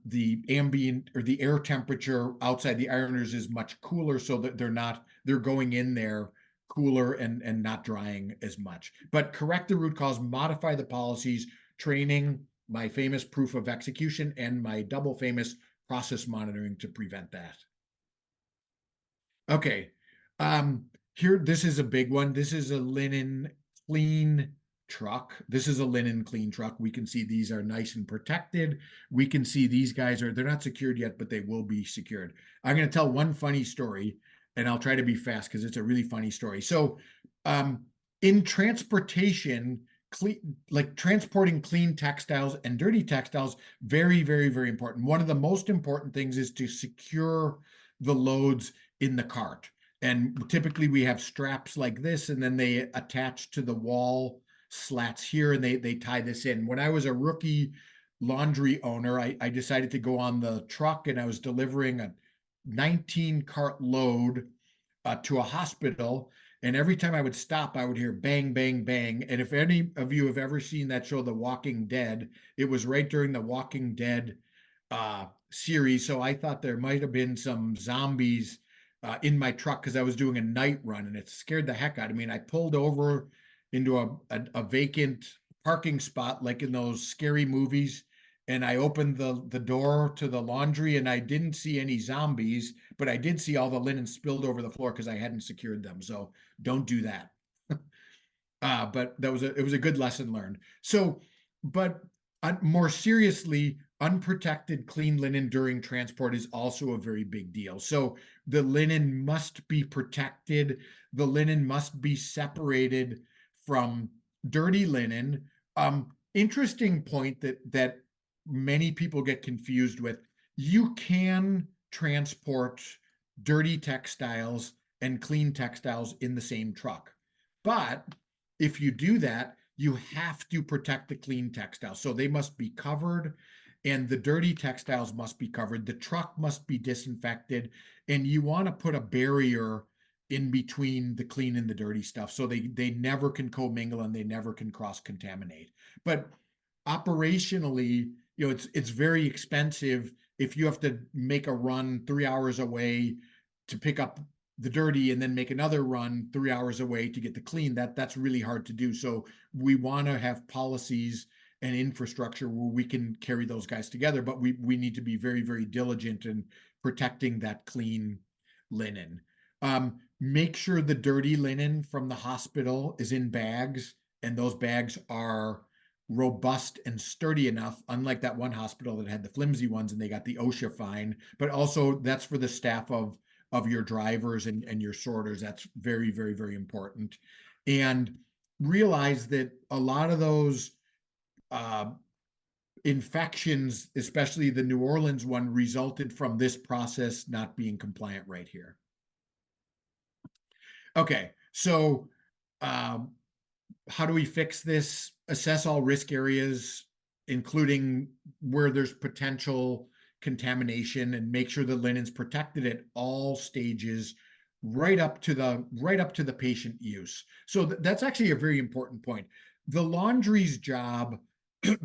the ambient or the air temperature outside the ironers is much cooler, so that they're going in there cooler and not drying as much. But correct the root cause, modify the policies, training, my famous proof of execution, and my double famous process monitoring to prevent that. Okay. Here, this is a big one. This is a linen clean truck. This is a linen clean truck. We can see these are nice and protected. We can see these guys they're not secured yet, but they will be secured. I'm going to tell one funny story, and I'll try to be fast because it's a really funny story. So, in transportation, like transporting clean textiles and dirty textiles, very, very, very important. One of the most important things is to secure the loads in the cart. And typically we have straps like this, and then they attach to the wall slats here, and they tie this in. When I was a rookie laundry owner, I decided to go on the truck, and I was delivering a 19 cart load to a hospital. And every time I would stop, I would hear bang, bang, bang. And if any of you have ever seen that show, The Walking Dead, it was right during the Walking Dead series. So I thought there might have been some zombies in my truck because I was doing a night run, and it scared the heck out of me. And I pulled over into a vacant parking spot, like in those scary movies. And I opened the door to the laundry, and I didn't see any zombies, but I did see all the linen spilled over the floor because I hadn't secured them. So don't do that. But it was a good lesson learned. So, but more seriously, unprotected clean linen during transport is also a very big deal. So the linen must be protected. The linen must be separated from dirty linen. Interesting point that many people get confused with. You can transport dirty textiles and clean textiles in the same truck, but if you do that, you have to protect the clean textiles. So they must be covered, and the dirty textiles must be covered. The truck must be disinfected, and you want to put a barrier in between the clean and the dirty stuff so they never can commingle and they never can cross contaminate. But operationally, it's very expensive if you have to make a run 3 hours away to pick up the dirty and then make another run 3 hours away to get the clean. That's really hard to do. So we want to have policies and infrastructure where we can carry those guys together, but we need to be very, very diligent in protecting that clean linen. Make sure the dirty linen from the hospital is in bags, and those bags are robust and sturdy enough, unlike that one hospital that had the flimsy ones and they got the OSHA fine. But also that's for the staff of your drivers and your sorters. That's very, very, very important. And realize that a lot of those infections, especially the New Orleans one, resulted from this process not being compliant right here. Okay, so how do we fix this? Assess all risk areas, including where there's potential contamination, and make sure the linen's protected at all stages, right up to the patient use. So that's actually a very important point. The laundry's job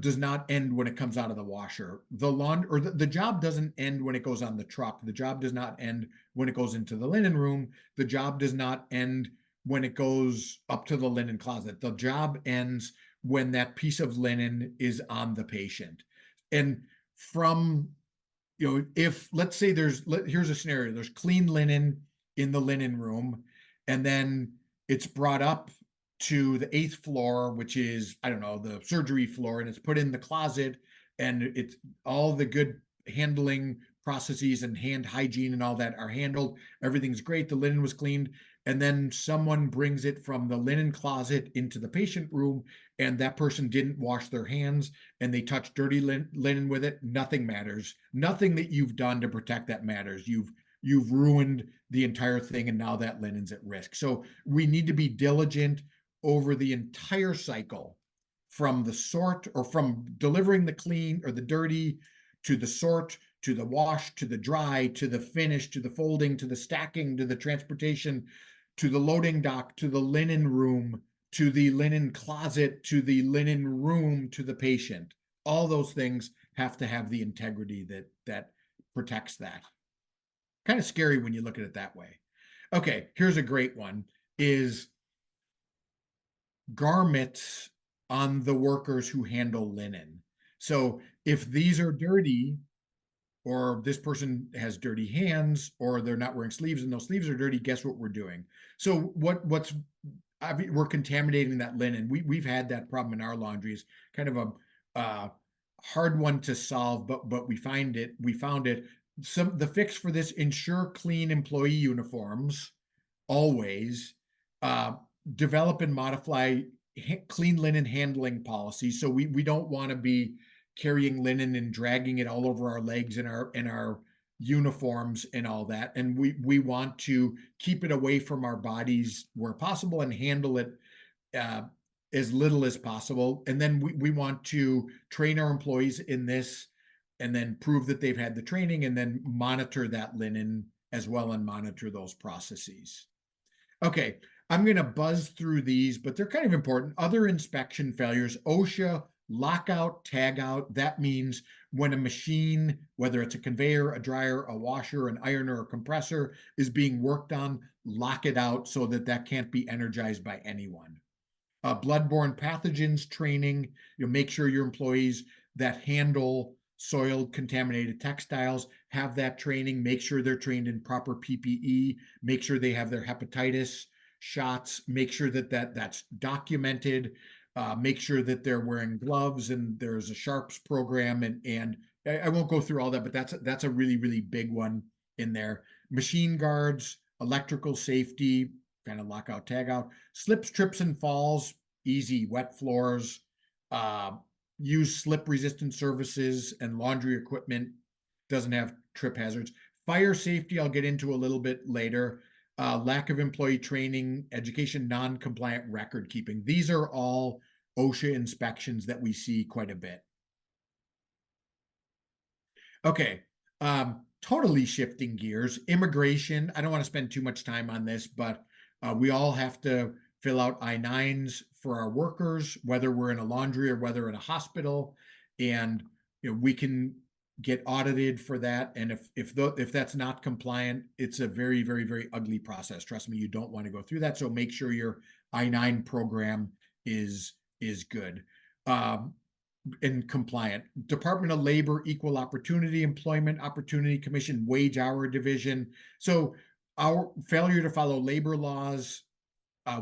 does not end when it comes out of the washer. The job doesn't end when it goes on the truck. The job does not end when it goes into the linen room. The job does not end when it goes up to the linen closet. The job ends when that piece of linen is on the patient. And from, if let's say here's a scenario, there's clean linen in the linen room, and then it's brought up to the 8th floor, which is, I don't know, the surgery floor, and it's put in the closet, and it's all the good handling processes and hand hygiene and all that are handled. Everything's great. The linen was cleaned. and then someone brings it from the linen closet into the patient room, and that person didn't wash their hands and they touch dirty linen with it, nothing matters. Nothing that you've done to protect that matters. You've ruined the entire thing, and now that linen's at risk. So we need to be diligent over the entire cycle, from the sort, or from delivering the clean or the dirty, to the sort, to the wash, to the dry, to the finish, to the folding, to the stacking, to the transportation, to the loading dock, to the linen room, to the linen closet, to the linen room, to the patient. All those things have to have the integrity that protects that. Kind of scary when you look at it that way. Okay, here's a great one, is garments on the workers who handle linen. So if these are dirty, or this person has dirty hands, or they're not wearing sleeves and those sleeves are dirty, guess what we're doing? So we're contaminating that linen. We've had that problem in our laundries, kind of a hard one to solve, but we found it. The fix for this: ensure clean employee uniforms always. uh, Develop and modify clean linen handling policies. So we don't want to be carrying linen and dragging it all over our legs and our uniforms and all that. And we want to keep it away from our bodies where possible and handle it uh, as little as possible. And then we want to train our employees in this, and then prove that they've had the training, and then monitor that linen as well and monitor those processes. Okay, I'm going to buzz through these, but they're kind of important. Other inspection failures: OSHA, lockout, tagout. That means when a machine, whether it's a conveyor, a dryer, a washer, an ironer, or compressor, is being worked on, lock it out so that can't be energized by anyone. Bloodborne pathogens training. Make sure your employees that handle soiled, contaminated textiles have that training. Make sure they're trained in proper PPE. Make sure they have their hepatitis shots. Make sure that's documented. Make sure that they're wearing gloves, and there's a sharps program. And I won't go through all that, but that's a really, really big one in there. Machine guards, electrical safety, kind of lockout, tag out. Slips, trips, and falls, easy. Wet floors. Use slip resistant surfaces and laundry equipment, doesn't have trip hazards. Fire safety, I'll get into a little bit later. Lack of employee training, education, non-compliant record keeping. These are all OSHA inspections that we see quite a bit. Okay, totally shifting gears. Immigration. I don't want to spend too much time on this, but we all have to fill out I-9s for our workers, whether we're in a laundry or whether in a hospital, and we can get audited for that. And if that's not compliant, it's a very, very, very ugly process. Trust me, you don't want to go through that. So make sure your I-9 program is good and compliant. Department of Labor, Equal Opportunity, Employment Opportunity Commission, Wage Hour Division. So our failure to follow labor laws,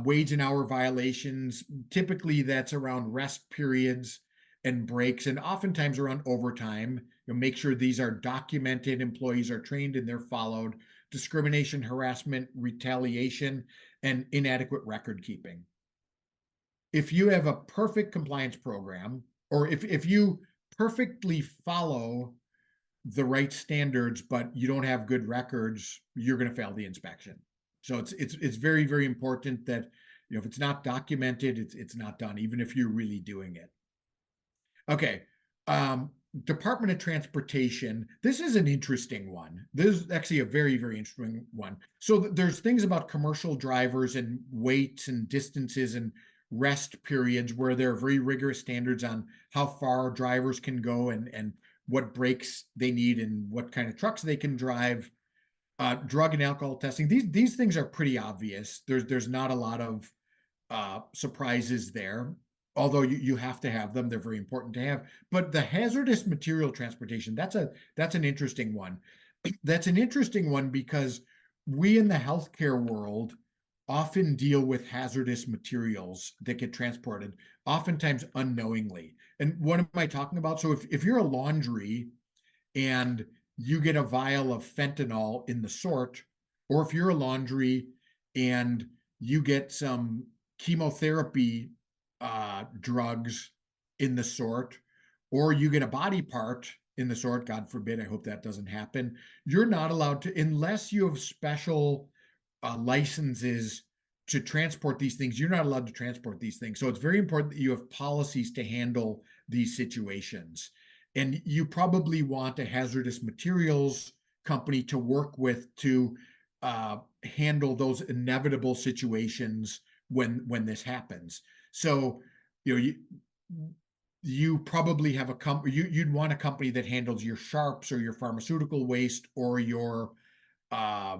wage and hour violations, typically that's around rest periods and breaks, and oftentimes around overtime. Make sure these are documented, employees are trained, and they're followed. Discrimination, harassment, retaliation, and inadequate record keeping. If you have a perfect compliance program, or if you perfectly follow the right standards, but you don't have good records, you're going to fail the inspection. So it's very, very important that if it's not documented, it's not done, even if you're really doing it. Okay, Department of Transportation. This is an interesting one. This is actually a very, very interesting one. So there's things about commercial drivers and weights and distances and rest periods where there are very rigorous standards on how far drivers can go and what brakes they need and what kind of trucks they can drive. Drug and alcohol testing. These things are pretty obvious. There's not a lot of surprises there, although you have to have them. They're very important to have. But the hazardous material transportation, that's an interesting one. That's an interesting one because we in the healthcare world often deal with hazardous materials that get transported, oftentimes unknowingly. And what am I talking about? So if you're a laundry and you get a vial of fentanyl in the sort, or if you're a laundry and you get some chemotherapy drugs in the sort, or you get a body part in the sort, God forbid, I hope that doesn't happen. You're not allowed to, unless you have special licenses to transport these things, you're not allowed to transport these things. So it's very important that you have policies to handle these situations. And you probably want a hazardous materials company to work with to handle those inevitable situations when this happens. So, you probably have a company, you'd want a company that handles your sharps or your pharmaceutical waste or your uh,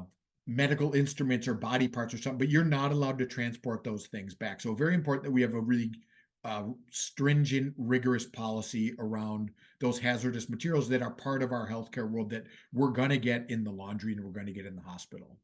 medical instruments or body parts or something, but you're not allowed to transport those things back. So very important that we have a really stringent, rigorous policy around those hazardous materials that are part of our healthcare world that we're going to get in the laundry and we're going to get in the hospital.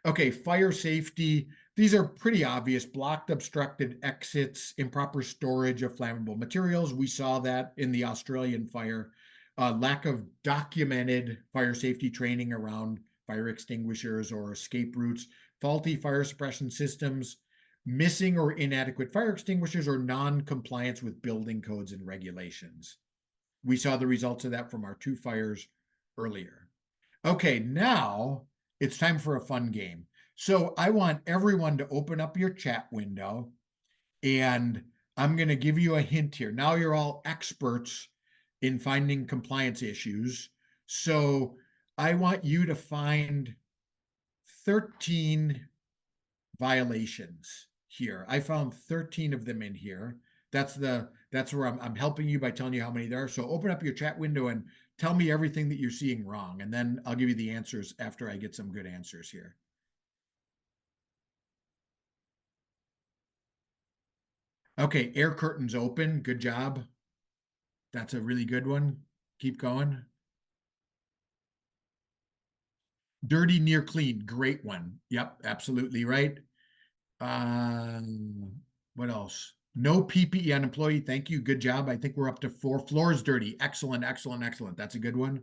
Okay, fire safety. These are pretty obvious. Blocked, obstructed exits, improper storage of flammable materials. We saw that in the Australian fire. Lack of documented fire safety training around fire extinguishers or escape routes, faulty fire suppression systems, missing or inadequate fire extinguishers, or non-compliance with building codes and regulations. We saw the results of that from our two fires earlier. Okay, now it's time for a fun game. So I want everyone to open up your chat window, and I'm going to give you a hint here. Now you're all experts in finding compliance issues. So I want you to find 13 violations here. I found 13 of them in here. That's where I'm helping you by telling you how many there are. So open up your chat window and tell me everything that you're seeing wrong, and then I'll give you the answers after I get some good answers here. Okay, air curtains open. Good job. That's a really good one. Keep going. Dirty near clean. Great one. Yep, absolutely right. What else? No PPE on employee. Thank you. Good job. I think we're up to 4 floors dirty. Excellent, excellent, excellent. That's a good one.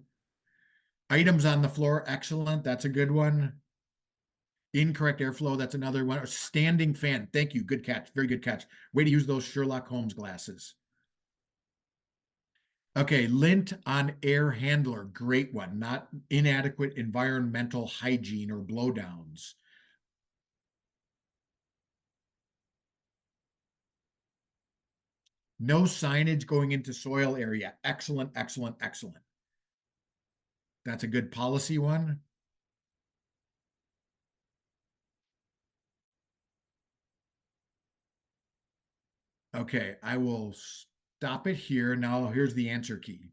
Items on the floor. Excellent. That's a good one. Incorrect airflow. That's another one. Standing fan. Thank you. Good catch. Very good catch. Way to use those Sherlock Holmes glasses. Okay, lint on air handler. Great one. Not inadequate environmental hygiene or blowdowns. No signage going into soil area. Excellent, excellent, excellent. That's a good policy one. Okay, I will stop it here. Now here's the answer key.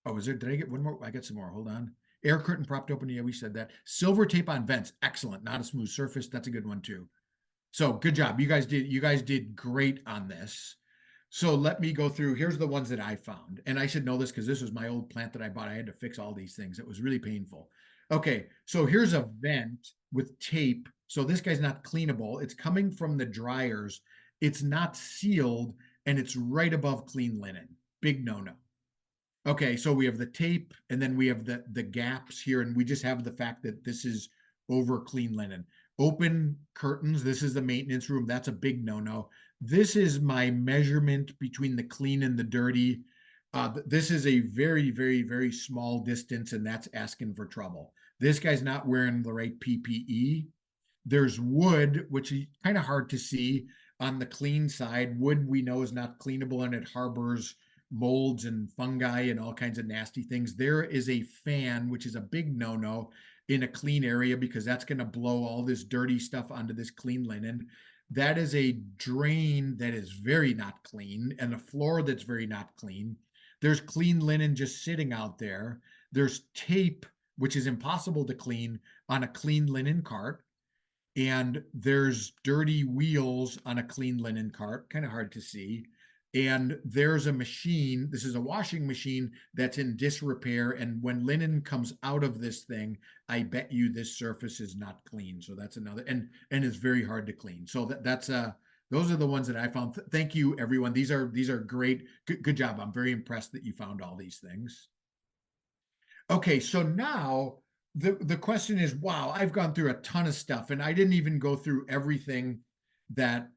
Oh, is there, did I get one more? I got some more. Hold on. Air curtain propped open. Yeah, we said that. Silver tape on vents. Excellent. Not a smooth surface. That's a good one too. So good job. You guys did great on this. So let me go through. Here's the ones that I found. And I should know this because this was my old plant that I bought. I had to fix all these things. It was really painful. Okay, so here's a vent with tape. So this guy's not cleanable. It's coming from the dryers. It's not sealed, and it's right above clean linen. Big no-no. Okay, so we have the tape, and then we have the gaps here, and we just have the fact that this is over clean linen. Open curtains. This is the maintenance room. That's a big no-no. This is my measurement between the clean and the dirty. This is a very, very, very small distance, and that's asking for trouble. This guy's not wearing the right PPE. There's wood, which is kind of hard to see on the clean side. Wood we know is not cleanable, and it harbors molds and fungi and all kinds of nasty things. There is a fan, which is a big no-no in a clean area because that's going to blow all this dirty stuff onto this clean linen. That is a drain that is very not clean and a floor that's very not clean. There's clean linen just sitting out there. There's tape, which is impossible to clean on a clean linen cart. And there's dirty wheels on a clean linen cart, kind of hard to see. And there's a machine, this is a washing machine that's in disrepair. And when linen comes out of this thing, I bet you this surface is not clean. So that's another, and it's very hard to clean. So that's those are the ones that I found. Thank you, everyone. These are great. Good job. I'm very impressed that you found all these things. Okay, so now the question is, wow, I've gone through a ton of stuff and I didn't even go through everything that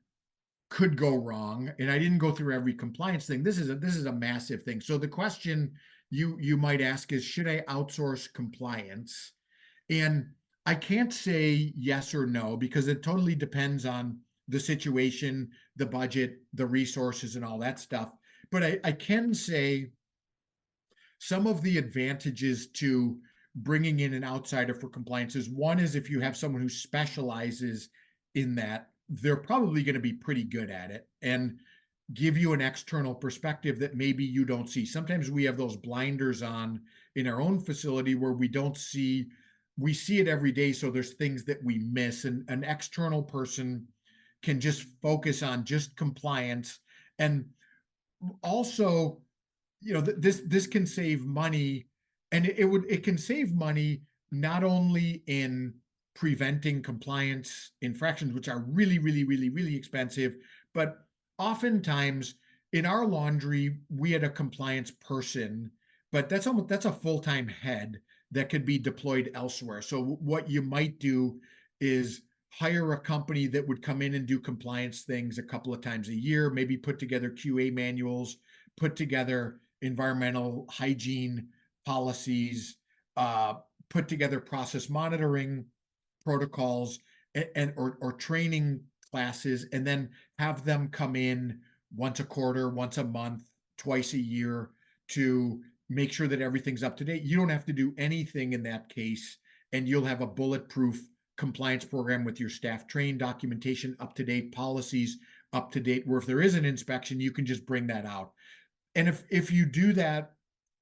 could go wrong, and I didn't go through every compliance thing. This is a massive thing. So the question you might ask is, should I outsource compliance? And I can't say yes or no because it totally depends on the situation, the budget, the resources, and all that stuff. But I can say some of the advantages to bringing in an outsider for compliance is, one is, if you have someone who specializes in that, they're probably going to be pretty good at it and give you an external perspective that maybe you don't see. Sometimes we have those blinders on in our own facility where we see it every day. So there's things that we miss, and an external person can just focus on just compliance. And also, this can save money, and it can save money not only in preventing compliance infractions, which are really, really, really, really expensive, but oftentimes in our laundry we had a compliance person, but that's a full-time head that could be deployed elsewhere. So what you might do is hire a company that would come in and do compliance things a couple of times a year, maybe put together QA manuals, put together environmental hygiene policies, uh, put together process monitoring protocols, or training classes, and then have them come in once a quarter, once a month, twice a year to make sure that everything's up to date. You don't have to do anything in that case, and you'll have a bulletproof compliance program with your staff trained, documentation up to date, policies up to date, where if there is an inspection, you can just bring that out. And if you do that,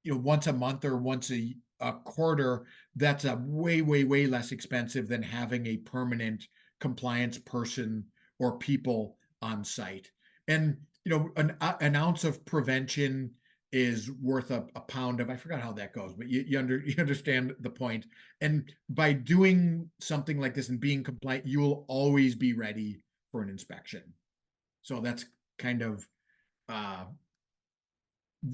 once a month or once a quarter, that's a way, way, way less expensive than having a permanent compliance person or people on site. And an ounce of prevention is worth a pound of, I forgot how that goes, but you understand the point. And by doing something like this and being compliant, you will always be ready for an inspection. So that's kind of uh,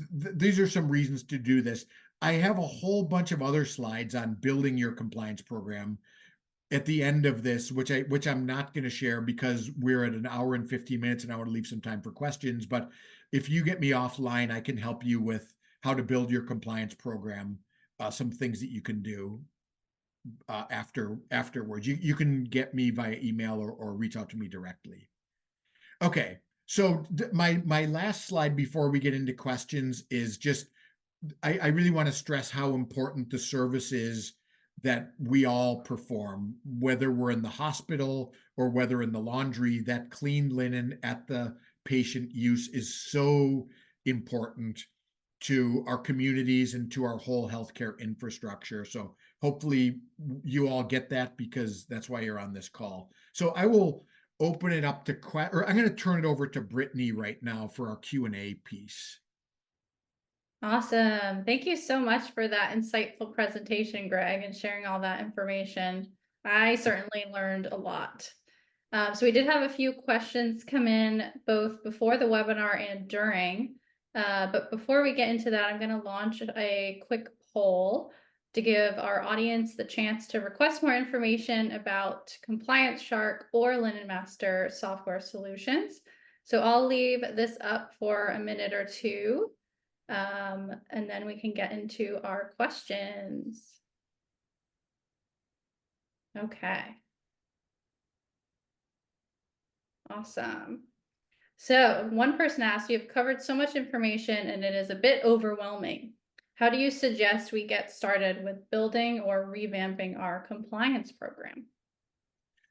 these are some reasons to do this. I have a whole bunch of other slides on building your compliance program at the end of this, which I'm not going to share because we're at an hour and 15 minutes and I want to leave some time for questions. But if you get me offline, I can help you with how to build your compliance program, some things that you can do afterwards. You can get me via email or reach out to me directly. Okay, so my last slide before we get into questions is just, I really want to stress how important the service is that we all perform, whether we're in the hospital or whether in the laundry. That clean linen at the patient use is so important to our communities and to our whole healthcare infrastructure. So hopefully you all get that, because that's why you're on this call. So I will open it up to or I'm going to turn it over to Brittany right now for our Q&A piece. Awesome. Thank you so much for that insightful presentation, Greg, and sharing all that information. I certainly learned a lot. So we did have a few questions come in both before the webinar and during. But before we get into that, I'm going to launch a quick poll to give our audience the chance to request more information about Compliance Shark or Linen Master software solutions. So I'll leave this up for a minute or two. And then we can get into our questions. Okay. Awesome. So one person asked, you've covered so much information and it is a bit overwhelming. How do you suggest we get started with building or revamping our compliance program?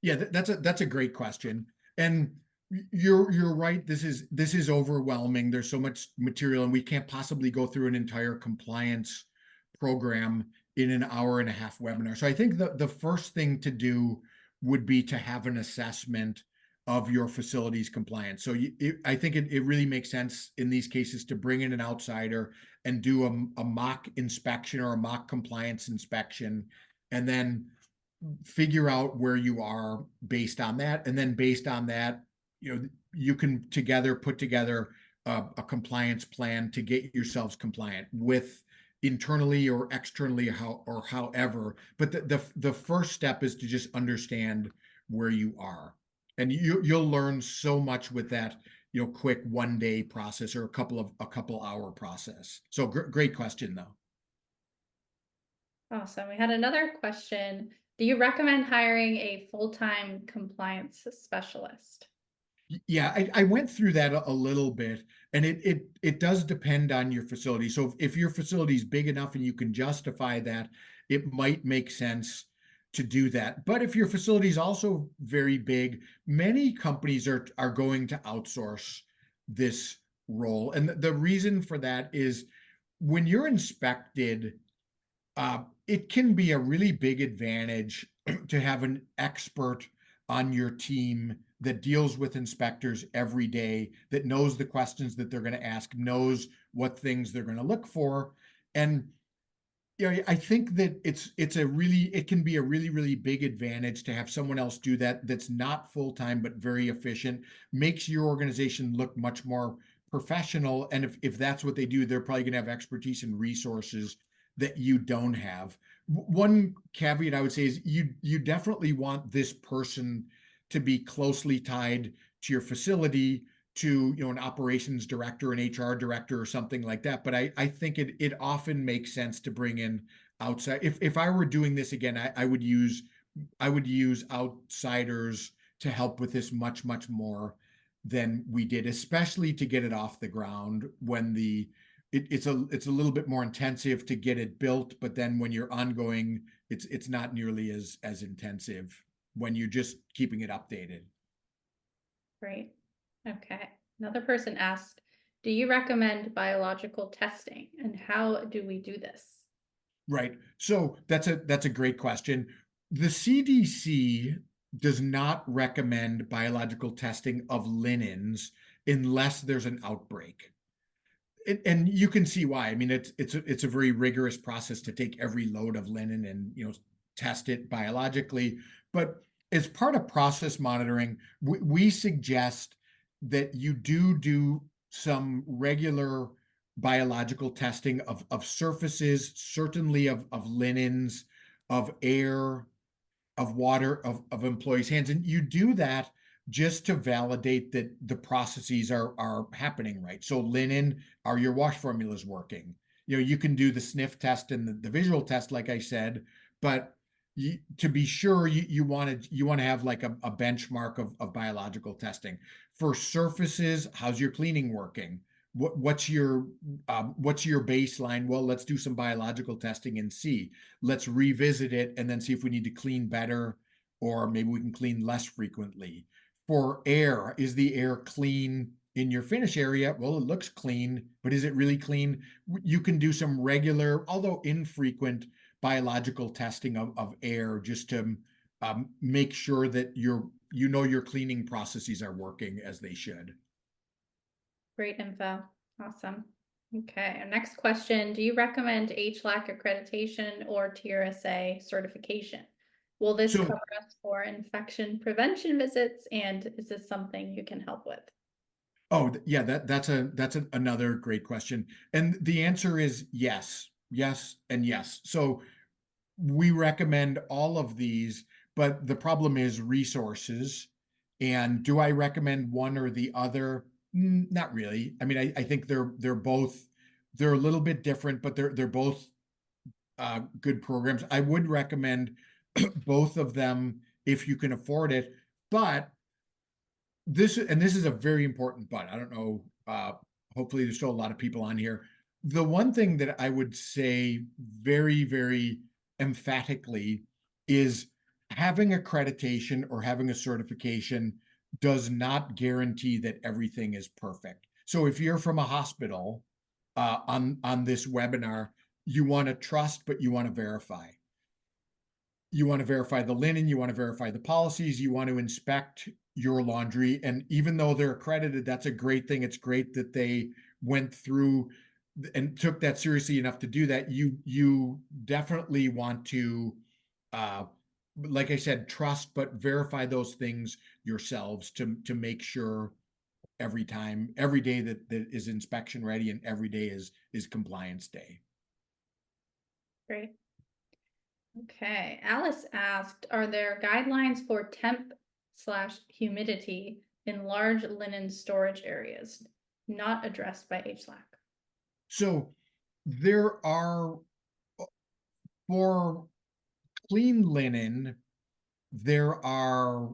Yeah, that's a great question. And you're right. This is overwhelming. There's so much material, and we can't possibly go through an entire compliance program in an hour and a half webinar. So I think the first thing to do would be to have an assessment of your facility's compliance. So I think it really makes sense in these cases to bring in an outsider and do a mock inspection or a mock compliance inspection, and then figure out where you are based on that. And then based on that, you can put together a compliance plan to get yourselves compliant with internally or externally, however. But the first step is to just understand where you are, and you'll learn so much with that, quick 1 day process or a couple hour process. So great question though. Awesome. We had another question. Do you recommend hiring a full-time compliance specialist? Yeah, I went through that a little bit, and it does depend on your facility. So if your facility is big enough and you can justify that, it might make sense to do that. But if your facility is also very big, many companies are going to outsource this role. And the reason for that is when you're inspected, it can be a really big advantage to have an expert on your team that deals with inspectors every day, that knows the questions that they're going to ask, knows what things they're going to look for. And I think that it can be a really, really big advantage to have someone else do that that's not full-time but very efficient, makes your organization look much more professional. And if that's what they do, they're probably going to have expertise and resources that you don't have. One caveat I would say is you definitely want this person to be closely tied to your facility, to an operations director, an HR director, or something like that. But I think it often makes sense to bring in outside. If I were doing this again, I would use outsiders to help with this much more than we did, especially to get it off the ground when it's a little bit more intensive to get it built, but then when you're ongoing, it's not nearly as intensive when you're just keeping it updated. Great. Okay. Another person asked, do you recommend biological testing and how do we do this? Right. So that's a great question. The CDC does not recommend biological testing of linens unless there's an outbreak. And you can see why. I mean, it's a very rigorous process to take every load of linen and test it biologically. But as part of process monitoring, we suggest that you do some regular biological testing of surfaces, certainly of linens, of air, of water, of employees' hands. And you do that just to validate that the processes are happening right. So linen, are your wash formulas working? You can do the sniff test and the visual test, like I said, but to be sure, you want to have like a benchmark of biological testing. For surfaces, how's your cleaning working? What's your baseline? Well, let's do some biological testing and see. Let's revisit it and then see if we need to clean better, or maybe we can clean less frequently. For air, is the air clean in your finish area? Well, it looks clean, but is it really clean? You can do some regular, although infrequent, biological testing of air just to make sure that your cleaning processes are working as they should. Great info. Awesome. Okay. Our next question. Do you recommend HLAC accreditation or TRSA certification? Will this So cover us for infection prevention visits? And is this something you can help with? Oh, yeah, that's another great question. And the answer is yes, yes, and yes. So we recommend all of these, but the problem is resources. And do I recommend one or the other? Not really. I mean, I think they're a little bit different, but they're both good programs. I would recommend both of them if you can afford it. But this is a very important but. I don't know. Hopefully, there's still a lot of people on here. The one thing that I would say very, very emphatically is having accreditation or having a certification does not guarantee that everything is perfect. So if you're from a hospital on this webinar, you want to trust, but you want to verify. You want to verify the linen, you want to verify the policies, you want to inspect your laundry. And even though they're accredited, that's a great thing. It's great that they went through and took that seriously enough to do that. You definitely want to, like I said, trust, but verify those things yourselves to make sure every day that is inspection ready and every day is compliance day. Great. Okay. Alice asked, are there guidelines for temp/humidity in large linen storage areas not addressed by HLAC? So there are, for clean linen, there are,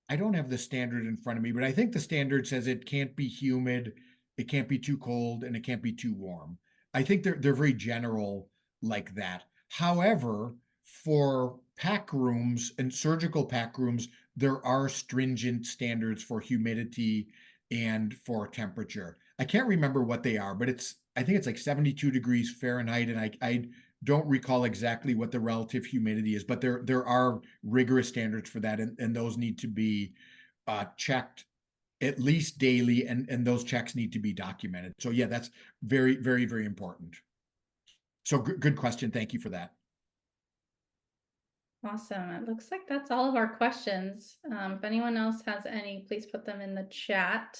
I don't have the standard in front of me, but I think the standard says it can't be humid, it can't be too cold, and it can't be too warm. I think they're very general like that. However, for pack rooms and surgical pack rooms, there are stringent standards for humidity and for temperature. I can't remember what they are, but I think it's like 72 degrees Fahrenheit, and I don't recall exactly what the relative humidity is, but there are rigorous standards for that, and those need to be checked at least daily, and those checks need to be documented. So yeah, that's very, very, very important. So good question. Thank you for that. Awesome. It looks like that's all of our questions. If anyone else has any, please put them in the chat.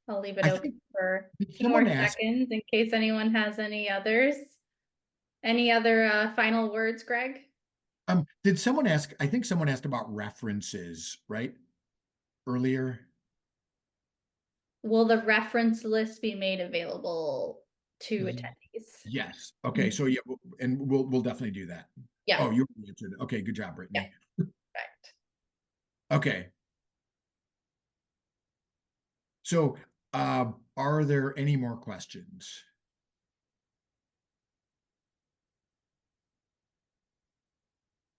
I'll leave it I open think for two more someone asked, seconds in case anyone has any others. Any other final words, Greg? did someone ask, I think someone asked about references, right? Earlier. Will the reference list be made available to attendees? Yes. Okay. So yeah, and we'll definitely do that. Yeah, Oh, you answered it. Okay, good job, yeah, Brittany. correct. Okay. So, are there any more questions?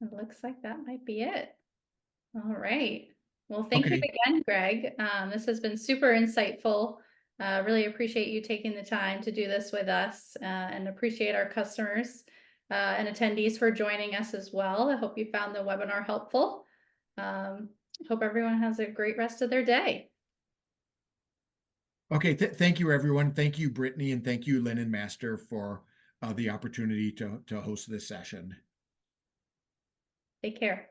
It looks like that might be it. All right. Well, thank you Okay. again, Greg. This has been super insightful. Really appreciate you taking the time to do this with us, and appreciate our customers and attendees for joining us as well. I hope you found the webinar helpful. Hope everyone has a great rest of their day. Okay. Thank you, everyone. Thank you, Brittany, and thank you, Lynn and Master, for the opportunity to host this session. Take care.